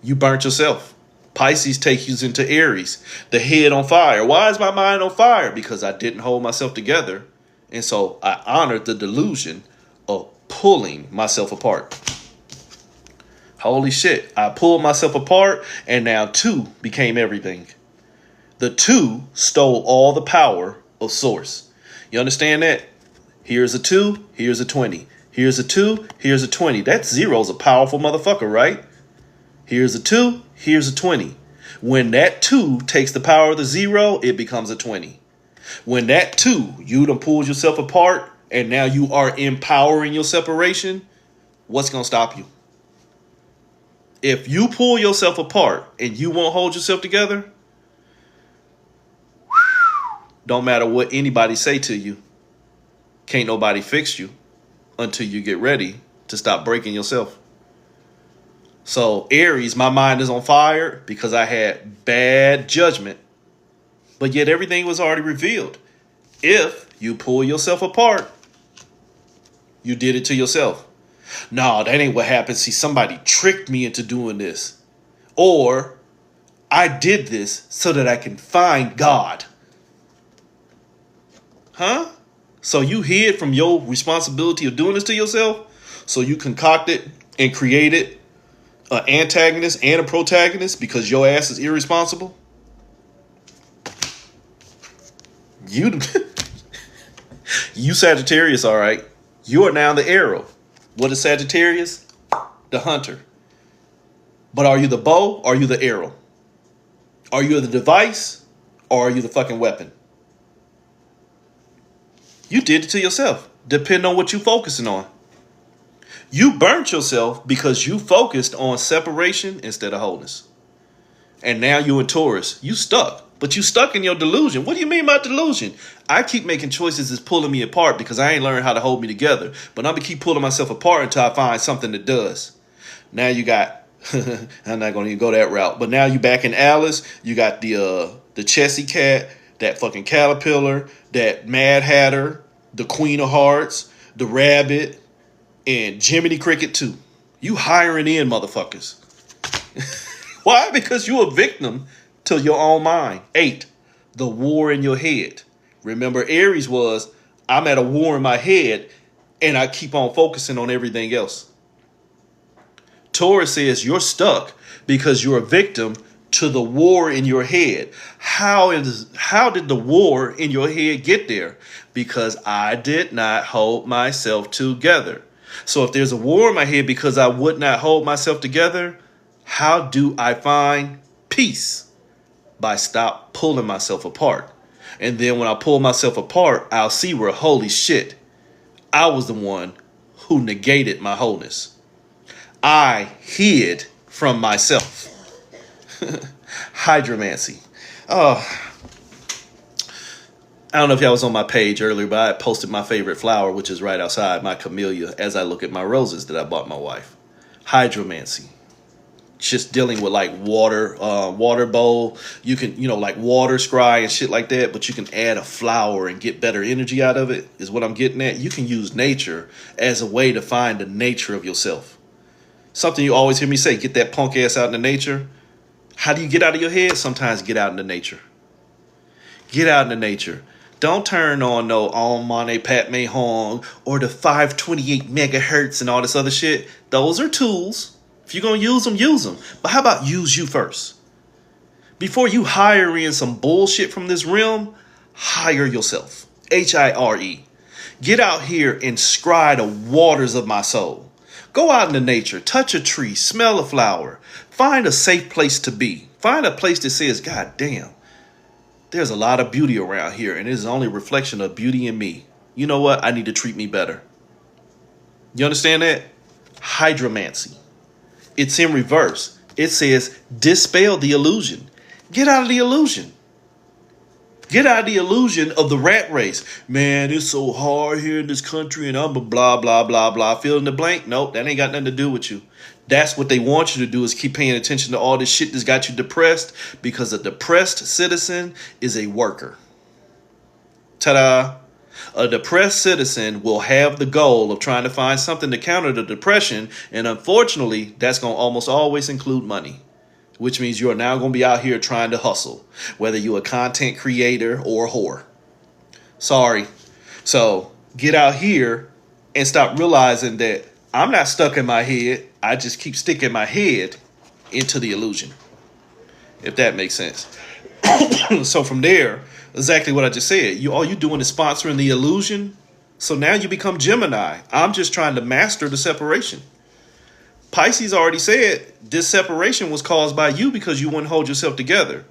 You burnt yourself. Pisces takes you into Aries. The head on fire. Why is my mind on fire? Because I didn't hold myself together. And so I honored the delusion of pulling myself apart. Holy shit. I pulled myself apart and now 2 became everything. The 2 stole all the power of source. You understand that? Here's a 2, here's a 20. Here's a 2, here's a 20. That 0's a powerful motherfucker, right? Here's a 2, here's a 20. When that 2 takes the power of the 0, it becomes a 20. When that 2, you done pulled yourself apart and now you are empowering your separation, what's going to stop you? If you pull yourself apart and you won't hold yourself together, don't matter what anybody say to you, can't nobody fix you until you get ready to stop breaking yourself. So Aries, my mind is on fire because I had bad judgment, but yet everything was already revealed. If you pull yourself apart, you did it to yourself. No, that ain't what happened. See, somebody tricked me into doing this. Or I did this so that I can find God. Huh? So you hid from your responsibility of doing this to yourself? So you concocted and created an antagonist and a protagonist because your ass is irresponsible? You Sagittarius, all right. You are now the arrow. What is Sagittarius? The hunter. But are you the bow or are you the arrow? Are you the device or are you the fucking weapon? You did it to yourself. Depending on what you're focusing on. You burnt yourself because you focused on separation instead of wholeness. And now you're in Taurus. You stuck. But you stuck in your delusion. What do you mean by delusion? I keep making choices that's pulling me apart because I ain't learned how to hold me together. But I'm going to keep pulling myself apart until I find something that does. Now you got, I'm not going to even go that route. But now you back in Alice. You got the Chessy Cat, that fucking Caterpillar, that Mad Hatter, the Queen of Hearts, the Rabbit, and Jiminy Cricket too. You hiring in motherfuckers. Why? Because you a victim to your own mind. 8, the war in your head. Remember, Aries was, I'm at a war in my head and I keep on focusing on everything else. Taurus says you're stuck because you're a victim to the war in your head. How did the war in your head get there? Because I did not hold myself together. So if there's a war in my head because I would not hold myself together, how do I find peace? By stop pulling myself apart. And then when I pull myself apart, I'll see where, holy shit, I was the one who negated my wholeness. I hid from myself. Hydromancy. Oh, I don't know if y'all was on my page earlier, but I posted my favorite flower, which is right outside, my camellia, as I look at my roses that I bought my wife. Hydromancy. Just dealing with like water bowl. You can, like water scry and shit like that, but you can add a flower and get better energy out of it, is what I'm getting at. You can use nature as a way to find the nature of yourself. Something you always hear me say, get that punk ass out in the nature. How do you get out of your head? Sometimes get out in the nature. Get out in the nature. Don't turn on no Monte Padme Hung or the 528 megahertz and all this other shit. Those are tools. If you're going to use them. But how about use you first? Before you hire in some bullshit from this realm, hire yourself. HIRE. Get out here and scry the waters of my soul. Go out into nature, touch a tree, smell a flower. Find a safe place to be. Find a place that says, God damn, there's a lot of beauty around here, and it is only a reflection of beauty in me. You know what? I need to treat me better. You understand that? Hydromancy. It's in reverse. It says, dispel the illusion. Get out of the illusion. Get out of the illusion of the rat race. Man, it's so hard here in this country and I'm a blah, blah, blah, blah. Fill in the blank. Nope, that ain't got nothing to do with you. That's what they want you to do, is keep paying attention to all this shit that's got you depressed, because a depressed citizen is a worker. Ta-da. A depressed citizen will have the goal of trying to find something to counter the depression, and unfortunately, that's going to almost always include money, which means you are now going to be out here trying to hustle, whether you're a content creator or a whore. Sorry. So get out here and stop realizing that I'm not stuck in my head. I just keep sticking my head into the illusion, if that makes sense. So from there, exactly what I just said. All you doing is sponsoring the illusion. So now you become Gemini. I'm just trying to master the separation. Pisces already said this separation was caused by you because you wouldn't hold yourself together.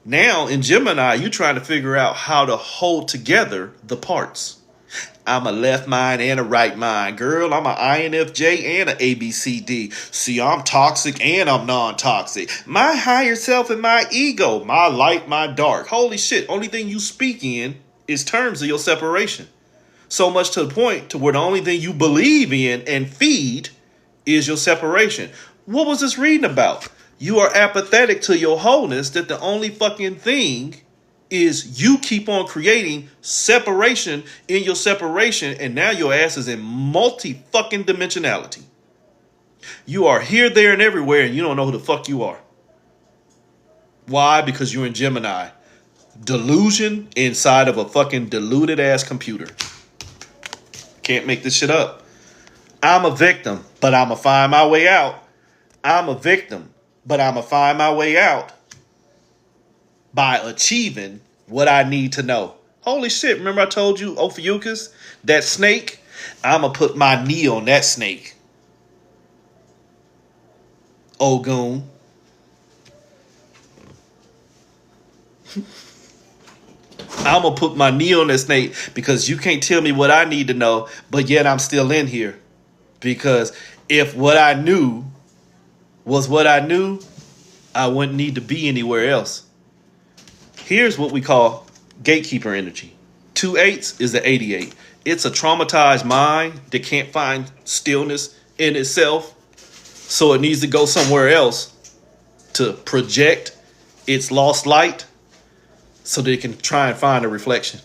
Now in Gemini, you're trying to figure out how to hold together the parts. I'm a left mind and a right mind. Girl, I'm an INFJ and an ABCD. See, I'm toxic and I'm non-toxic. My higher self and my ego. My light, my dark. Holy shit. Only thing you speak in is terms of your separation. So much to the point to where the only thing you believe in and feed is your separation. What was this reading about? You are apathetic to your wholeness, that the only fucking thing is you keep on creating separation in your separation, and now your ass is in multi-fucking dimensionality. You are here, there, and everywhere, and you don't know who the fuck you are. Why? Because you're in Gemini. Delusion inside of a fucking deluded ass computer. Can't make this shit up. I'm a victim, but I'ma find my way out. I'm a victim, but I'ma find my way out by achieving what I need to know. Holy shit, remember I told you, Ophiuchus, that snake? I'm going to put my knee on that snake. Ogun. I'm going to put my knee on that snake because you can't tell me what I need to know, but yet I'm still in here. Because if what I knew was what I knew, I wouldn't need to be anywhere else. Here's what we call gatekeeper energy. 2 8s is the 88. It's a traumatized mind that can't find stillness in itself, so it needs to go somewhere else to project its lost light so that it can try and find a reflection.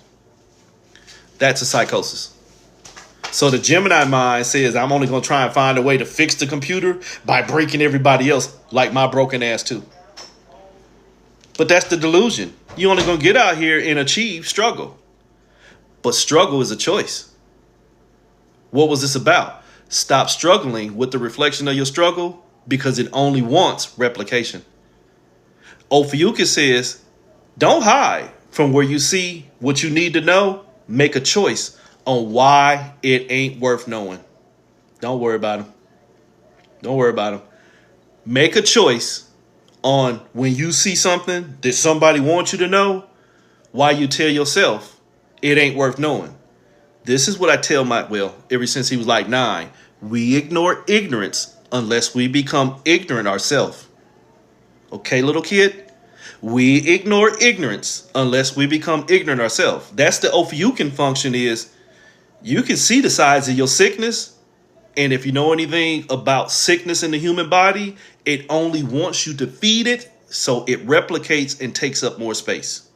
That's a psychosis. So the Gemini mind says, I'm only going to try and find a way to fix the computer by breaking everybody else like my broken ass too. But that's the delusion. You're only going to get out here and achieve struggle. But struggle is a choice. What was this about? Stop struggling with the reflection of your struggle because it only wants replication. Ophiuchus says, don't hide from where you see what you need to know. Make a choice on why it ain't worth knowing. Don't worry about them. Don't worry about them. Make a choice on when you see something that somebody wants you to know, why you tell yourself it ain't worth knowing. This is what I tell ever since he was like 9, we ignore ignorance unless we become ignorant ourselves. Okay, little kid? We ignore ignorance unless we become ignorant ourselves. That's the Ophiuchus function is you can see the size of your sickness. And if you know anything about sickness in the human body, it only wants you to feed it so it replicates and takes up more space.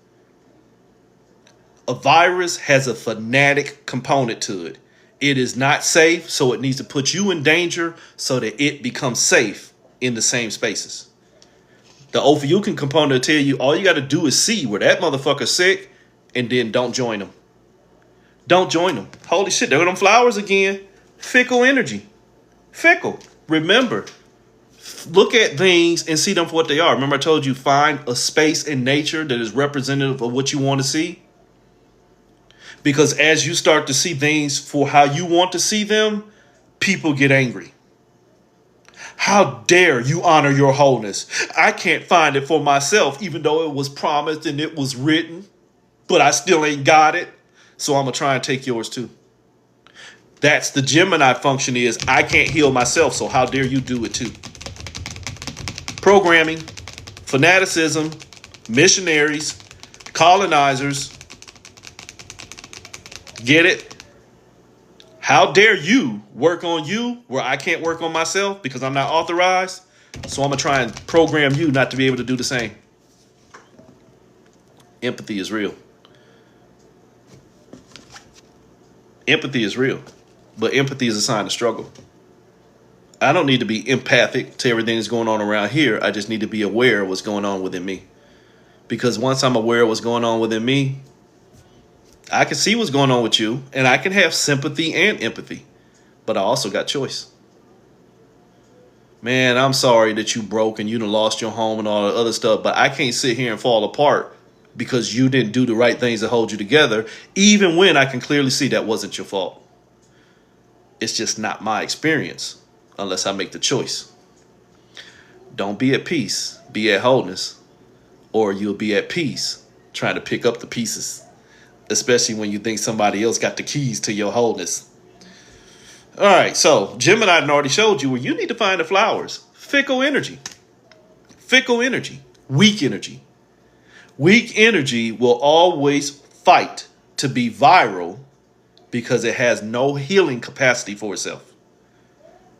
A virus has a fanatic component to it. It is not safe, so it needs to put you in danger so that it becomes safe in the same spaces. The Ophiuchus component will tell you all you got to do is see where that motherfucker's sick and then don't join them. Don't join them. Holy shit, there are them flowers again. Fickle energy. Fickle. Remember, look at things and see them for what they are. Remember I told you find a space in nature that is representative of what you want to see? Because as you start to see things for how you want to see them, people get angry. How dare you honor your wholeness? I can't find it for myself, even though it was promised and it was written, but I still ain't got it. So I'm going to try and take yours too. That's the Gemini function is I can't heal myself, so how dare you do it too? Programming, fanaticism, missionaries, colonizers. Get it? How dare you work on you where I can't work on myself because I'm not authorized? So I'm going to try and program you not to be able to do the same. Empathy is real. Empathy is real. But empathy is a sign of struggle. I don't need to be empathic to everything that's going on around here. I just need to be aware of what's going on within me. Because once I'm aware of what's going on within me, I can see what's going on with you, and I can have sympathy and empathy, but I also got choice. Man, I'm sorry that you broke and you done lost your home and all the other stuff, but I can't sit here and fall apart because you didn't do the right things to hold you together, even when I can clearly see that wasn't your fault. It's just not my experience unless I make the choice. Don't be at peace, be at wholeness, or you'll be at peace trying to pick up the pieces. Especially when you think somebody else got the keys to your wholeness. All right, so Gemini already showed you where you need to find the flowers. Fickle energy. Fickle energy. Weak energy. Weak energy will always fight to be viral because it has no healing capacity for itself.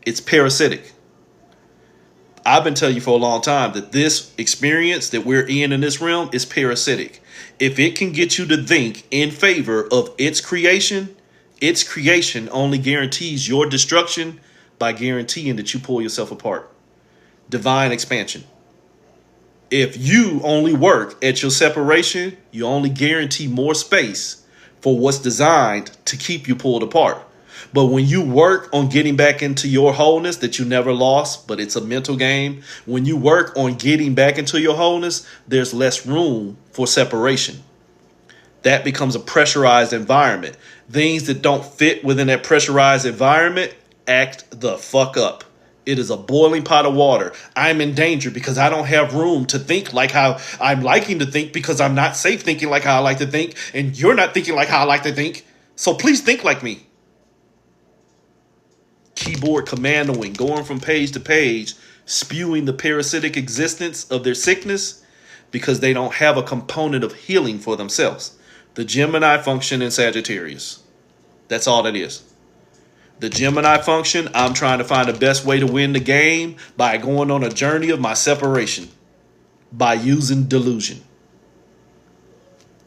It's parasitic. I've been telling you for a long time that this experience that we're in this realm is parasitic. If it can get you to think in favor of its creation only guarantees your destruction by guaranteeing that you pull yourself apart. Divine expansion. If you only work at your separation, you only guarantee more space for what's designed to keep you pulled apart. But when you work on getting back into your wholeness that you never lost, but it's a mental game. When you work on getting back into your wholeness, there's less room for separation. That becomes a pressurized environment. Things that don't fit within that pressurized environment act the fuck up. It is a boiling pot of water. I'm in danger because I don't have room to think like how I'm liking to think because I'm not safe thinking like how I like to think. And you're not thinking like how I like to think. So please think like me. Keyboard commandoing, going from page to page, spewing the parasitic existence of their sickness because they don't have a component of healing for themselves. The Gemini function in Sagittarius. That's all that is. The Gemini function, I'm trying to find the best way to win the game by going on a journey of my separation, by using delusion.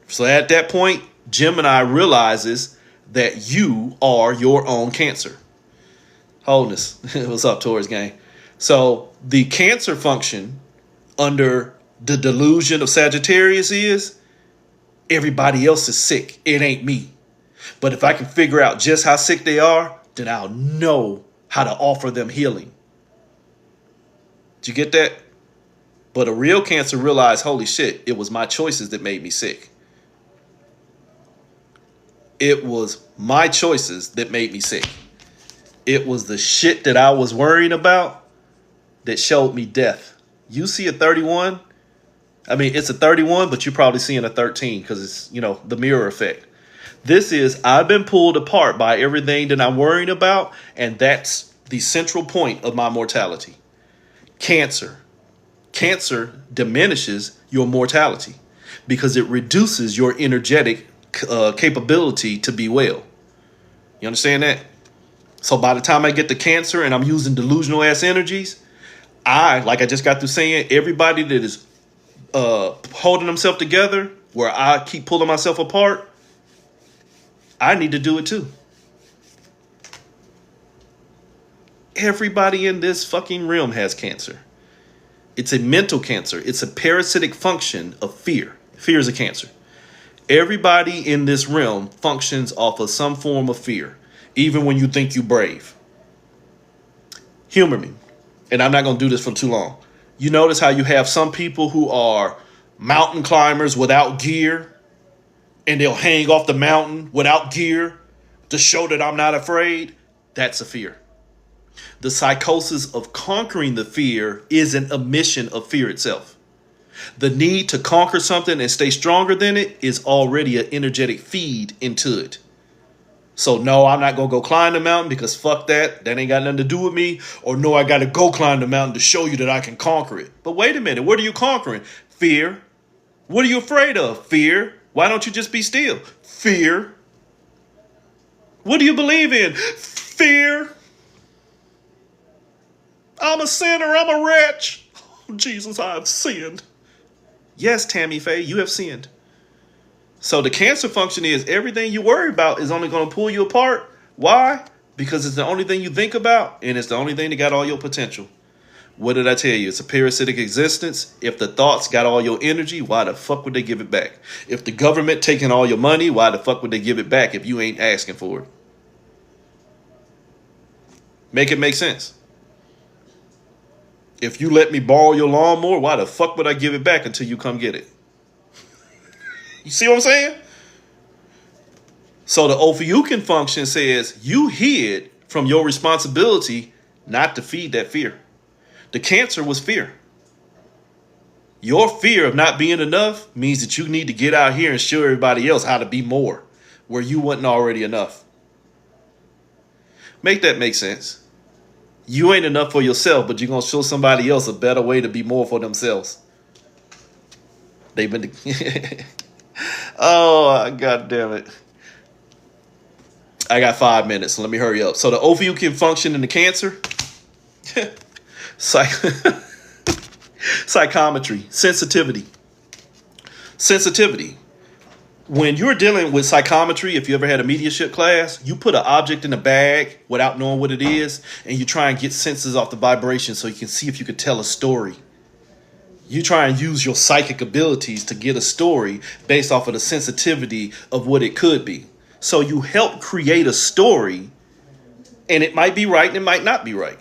So at that point, Gemini realizes that you are your own Cancer. Wholeness. What's up, Taurus gang? So the Cancer function under the delusion of Sagittarius is everybody else is sick. It ain't me. But if I can figure out just how sick they are, then I'll know how to offer them healing. Did you get that? But a real Cancer realized, holy shit, it was my choices that made me sick. It was my choices that made me sick. It was the shit that I was worrying about that showed me death. You see a 31? I mean, it's a 31, but you're probably seeing a 13 because it's, the mirror effect. This is, I've been pulled apart by everything that I'm worrying about, and that's the central point of my mortality. Cancer. Cancer diminishes your mortality because it reduces your energetic capability to be well. You understand that? So by the time I get to Cancer and I'm using delusional ass energies, like I just got through saying, everybody that is holding themselves together where I keep pulling myself apart, I need to do it too. Everybody in this fucking realm has cancer. It's a mental cancer. It's a parasitic function of fear. Fear is a cancer. Everybody in this realm functions off of some form of fear, even when you think you're brave. Humor me, and I'm not going to do this for too long. You notice how you have some people who are mountain climbers without gear, and they'll hang off the mountain without gear to show that I'm not afraid? That's a fear. The psychosis of conquering the fear is an omission of fear itself. The need to conquer something and stay stronger than it is already an energetic feed into it. So no, I'm not going to go climb the mountain because fuck that. That ain't got nothing to do with me. Or no, I got to go climb the mountain to show you that I can conquer it. But wait a minute. What are you conquering? Fear. What are you afraid of? Fear. Why don't you just be still? Fear. What do you believe in? Fear. I'm a sinner. I'm a wretch. Oh, Jesus, I have sinned. Yes, Tammy Faye, you have sinned. So the cancer function is everything you worry about is only going to pull you apart. Why? Because it's the only thing you think about, and it's the only thing that got all your potential. What did I tell you? It's a parasitic existence. If the thoughts got all your energy, why the fuck would they give it back? If the government taking all your money, why the fuck would they give it back if you ain't asking for it? Make it make sense. If you let me borrow your lawnmower, why the fuck would I give it back until you come get it? You see what I'm saying? So the Ophiuchus function says you hid from your responsibility not to feed that fear. The cancer was fear. Your fear of not being enough means that you need to get out here and show everybody else how to be more, where you wasn't already enough. Make that make sense. You ain't enough for yourself, but you're going to show somebody else a better way to be more for themselves. They've been... Oh, God damn it. I got 5 minutes, so let me hurry up. So the Ophiuchus function in the cancer... Psychometry, sensitivity. When you're dealing with psychometry, if you ever had a mediumship class, you put an object in a bag without knowing what it is, and you try and get senses off the vibration so you can see if you could tell a story. You try and use your psychic abilities to get a story based off of the sensitivity of what it could be. So you help create a story, and it might be right and it might not be right.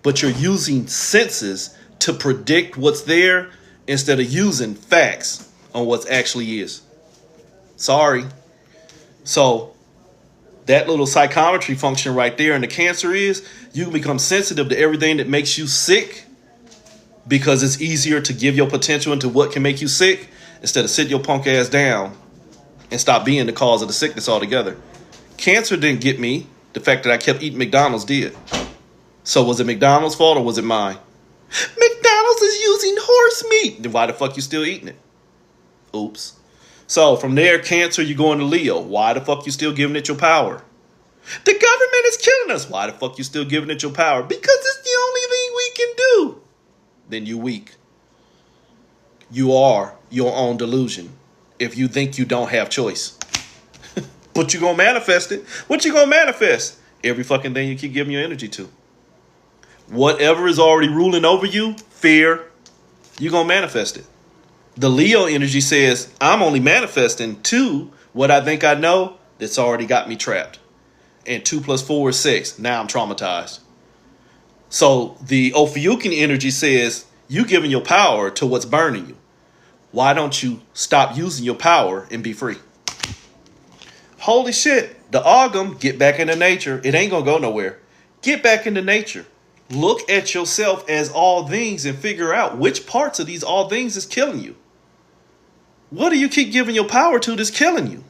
But you're using senses to predict what's there instead of using facts on what actually is. Sorry. So that little psychometry function right there in the cancer is you can become sensitive to everything that makes you sick because it's easier to give your potential into what can make you sick instead of sit your punk ass down and stop being the cause of the sickness altogether. Cancer didn't get me. The fact that I kept eating McDonald's did. So was it McDonald's fault or was it mine? McDonald's is using horse meat. Then why the fuck you still eating it? Oops. So from there, Cancer, you go into Leo. Why the fuck you still giving it your power? The government is killing us. Why the fuck you still giving it your power? Because it's the only thing we can do. Then you weak. You are your own delusion if you think you don't have choice. But you're going to manifest it. What you going to manifest? Every fucking thing you keep giving your energy to. Whatever is already ruling over you, fear, you're going to manifest it. The Leo energy says, I'm only manifesting to what I think I know that's already got me trapped. And 2 + 4 is 6. Now I'm traumatized. So the Ophiuchus energy says, you giving your power to what's burning you. Why don't you stop using your power and be free? Holy shit. The Ogum, get back into nature. It ain't going to go nowhere. Get back into nature. Look at yourself as all things and figure out which parts of these all things is killing you. What do you keep giving your power to that's killing you?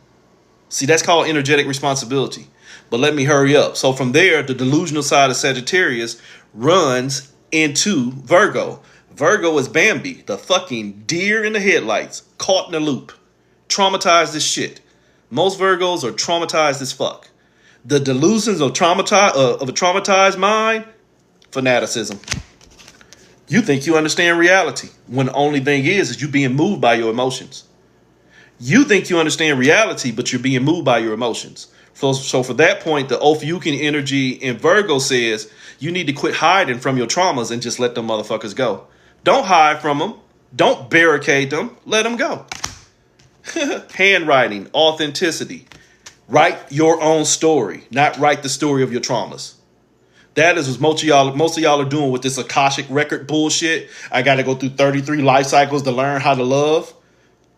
See, that's called energetic responsibility. But let me hurry up. So from there, the delusional side of Sagittarius runs into Virgo. Virgo is Bambi, the fucking deer in the headlights, caught in a loop. Traumatized as shit. Most Virgos are traumatized as fuck. The delusions of a traumatized mind, fanaticism. You think you understand reality when the only thing is you being moved by your emotions. You think you understand reality, but you're being moved by your emotions. So for that point, the Ophiuchus energy in Virgo says you need to quit hiding from your traumas and just let them motherfuckers go. Don't hide from them. Don't barricade them. Let them go. Handwriting, authenticity. Write your own story, not write the story of your traumas. That is what most of y'all are doing with this Akashic record bullshit. I got to go through 33 life cycles to learn how to love.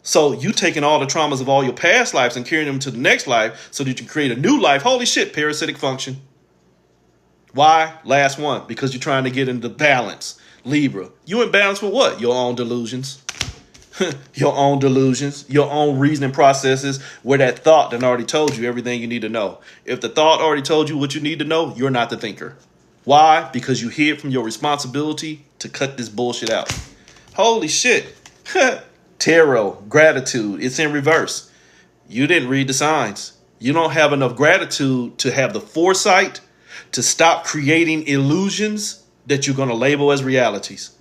So you taking all the traumas of all your past lives and carrying them to the next life so that you can create a new life. Holy shit, parasitic function. Why? Last one. Because you're trying to get into balance. Libra. You in balance with what? Your own delusions. Your own delusions. Your own reasoning processes where that thought done already told you everything you need to know. If the thought already told you what you need to know, you're not the thinker. Why? Because you hid from your responsibility to cut this bullshit out. Holy shit. Tarot, gratitude, it's in reverse. You didn't read the signs. You don't have enough gratitude to have the foresight to stop creating illusions that you're going to label as realities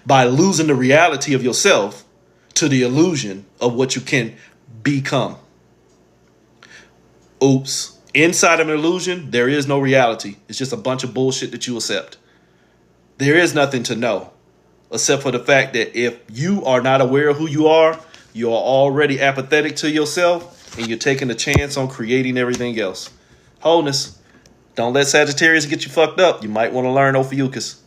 by losing the reality of yourself to the illusion of what you can become. Oops. Inside of an illusion, there is no reality. It's just a bunch of bullshit that you accept. There is nothing to know. Except for the fact that if you are not aware of who you are already apathetic to yourself, and you're taking a chance on creating everything else. Wholeness. Don't let Sagittarius get you fucked up. You might want to learn Ophiuchus.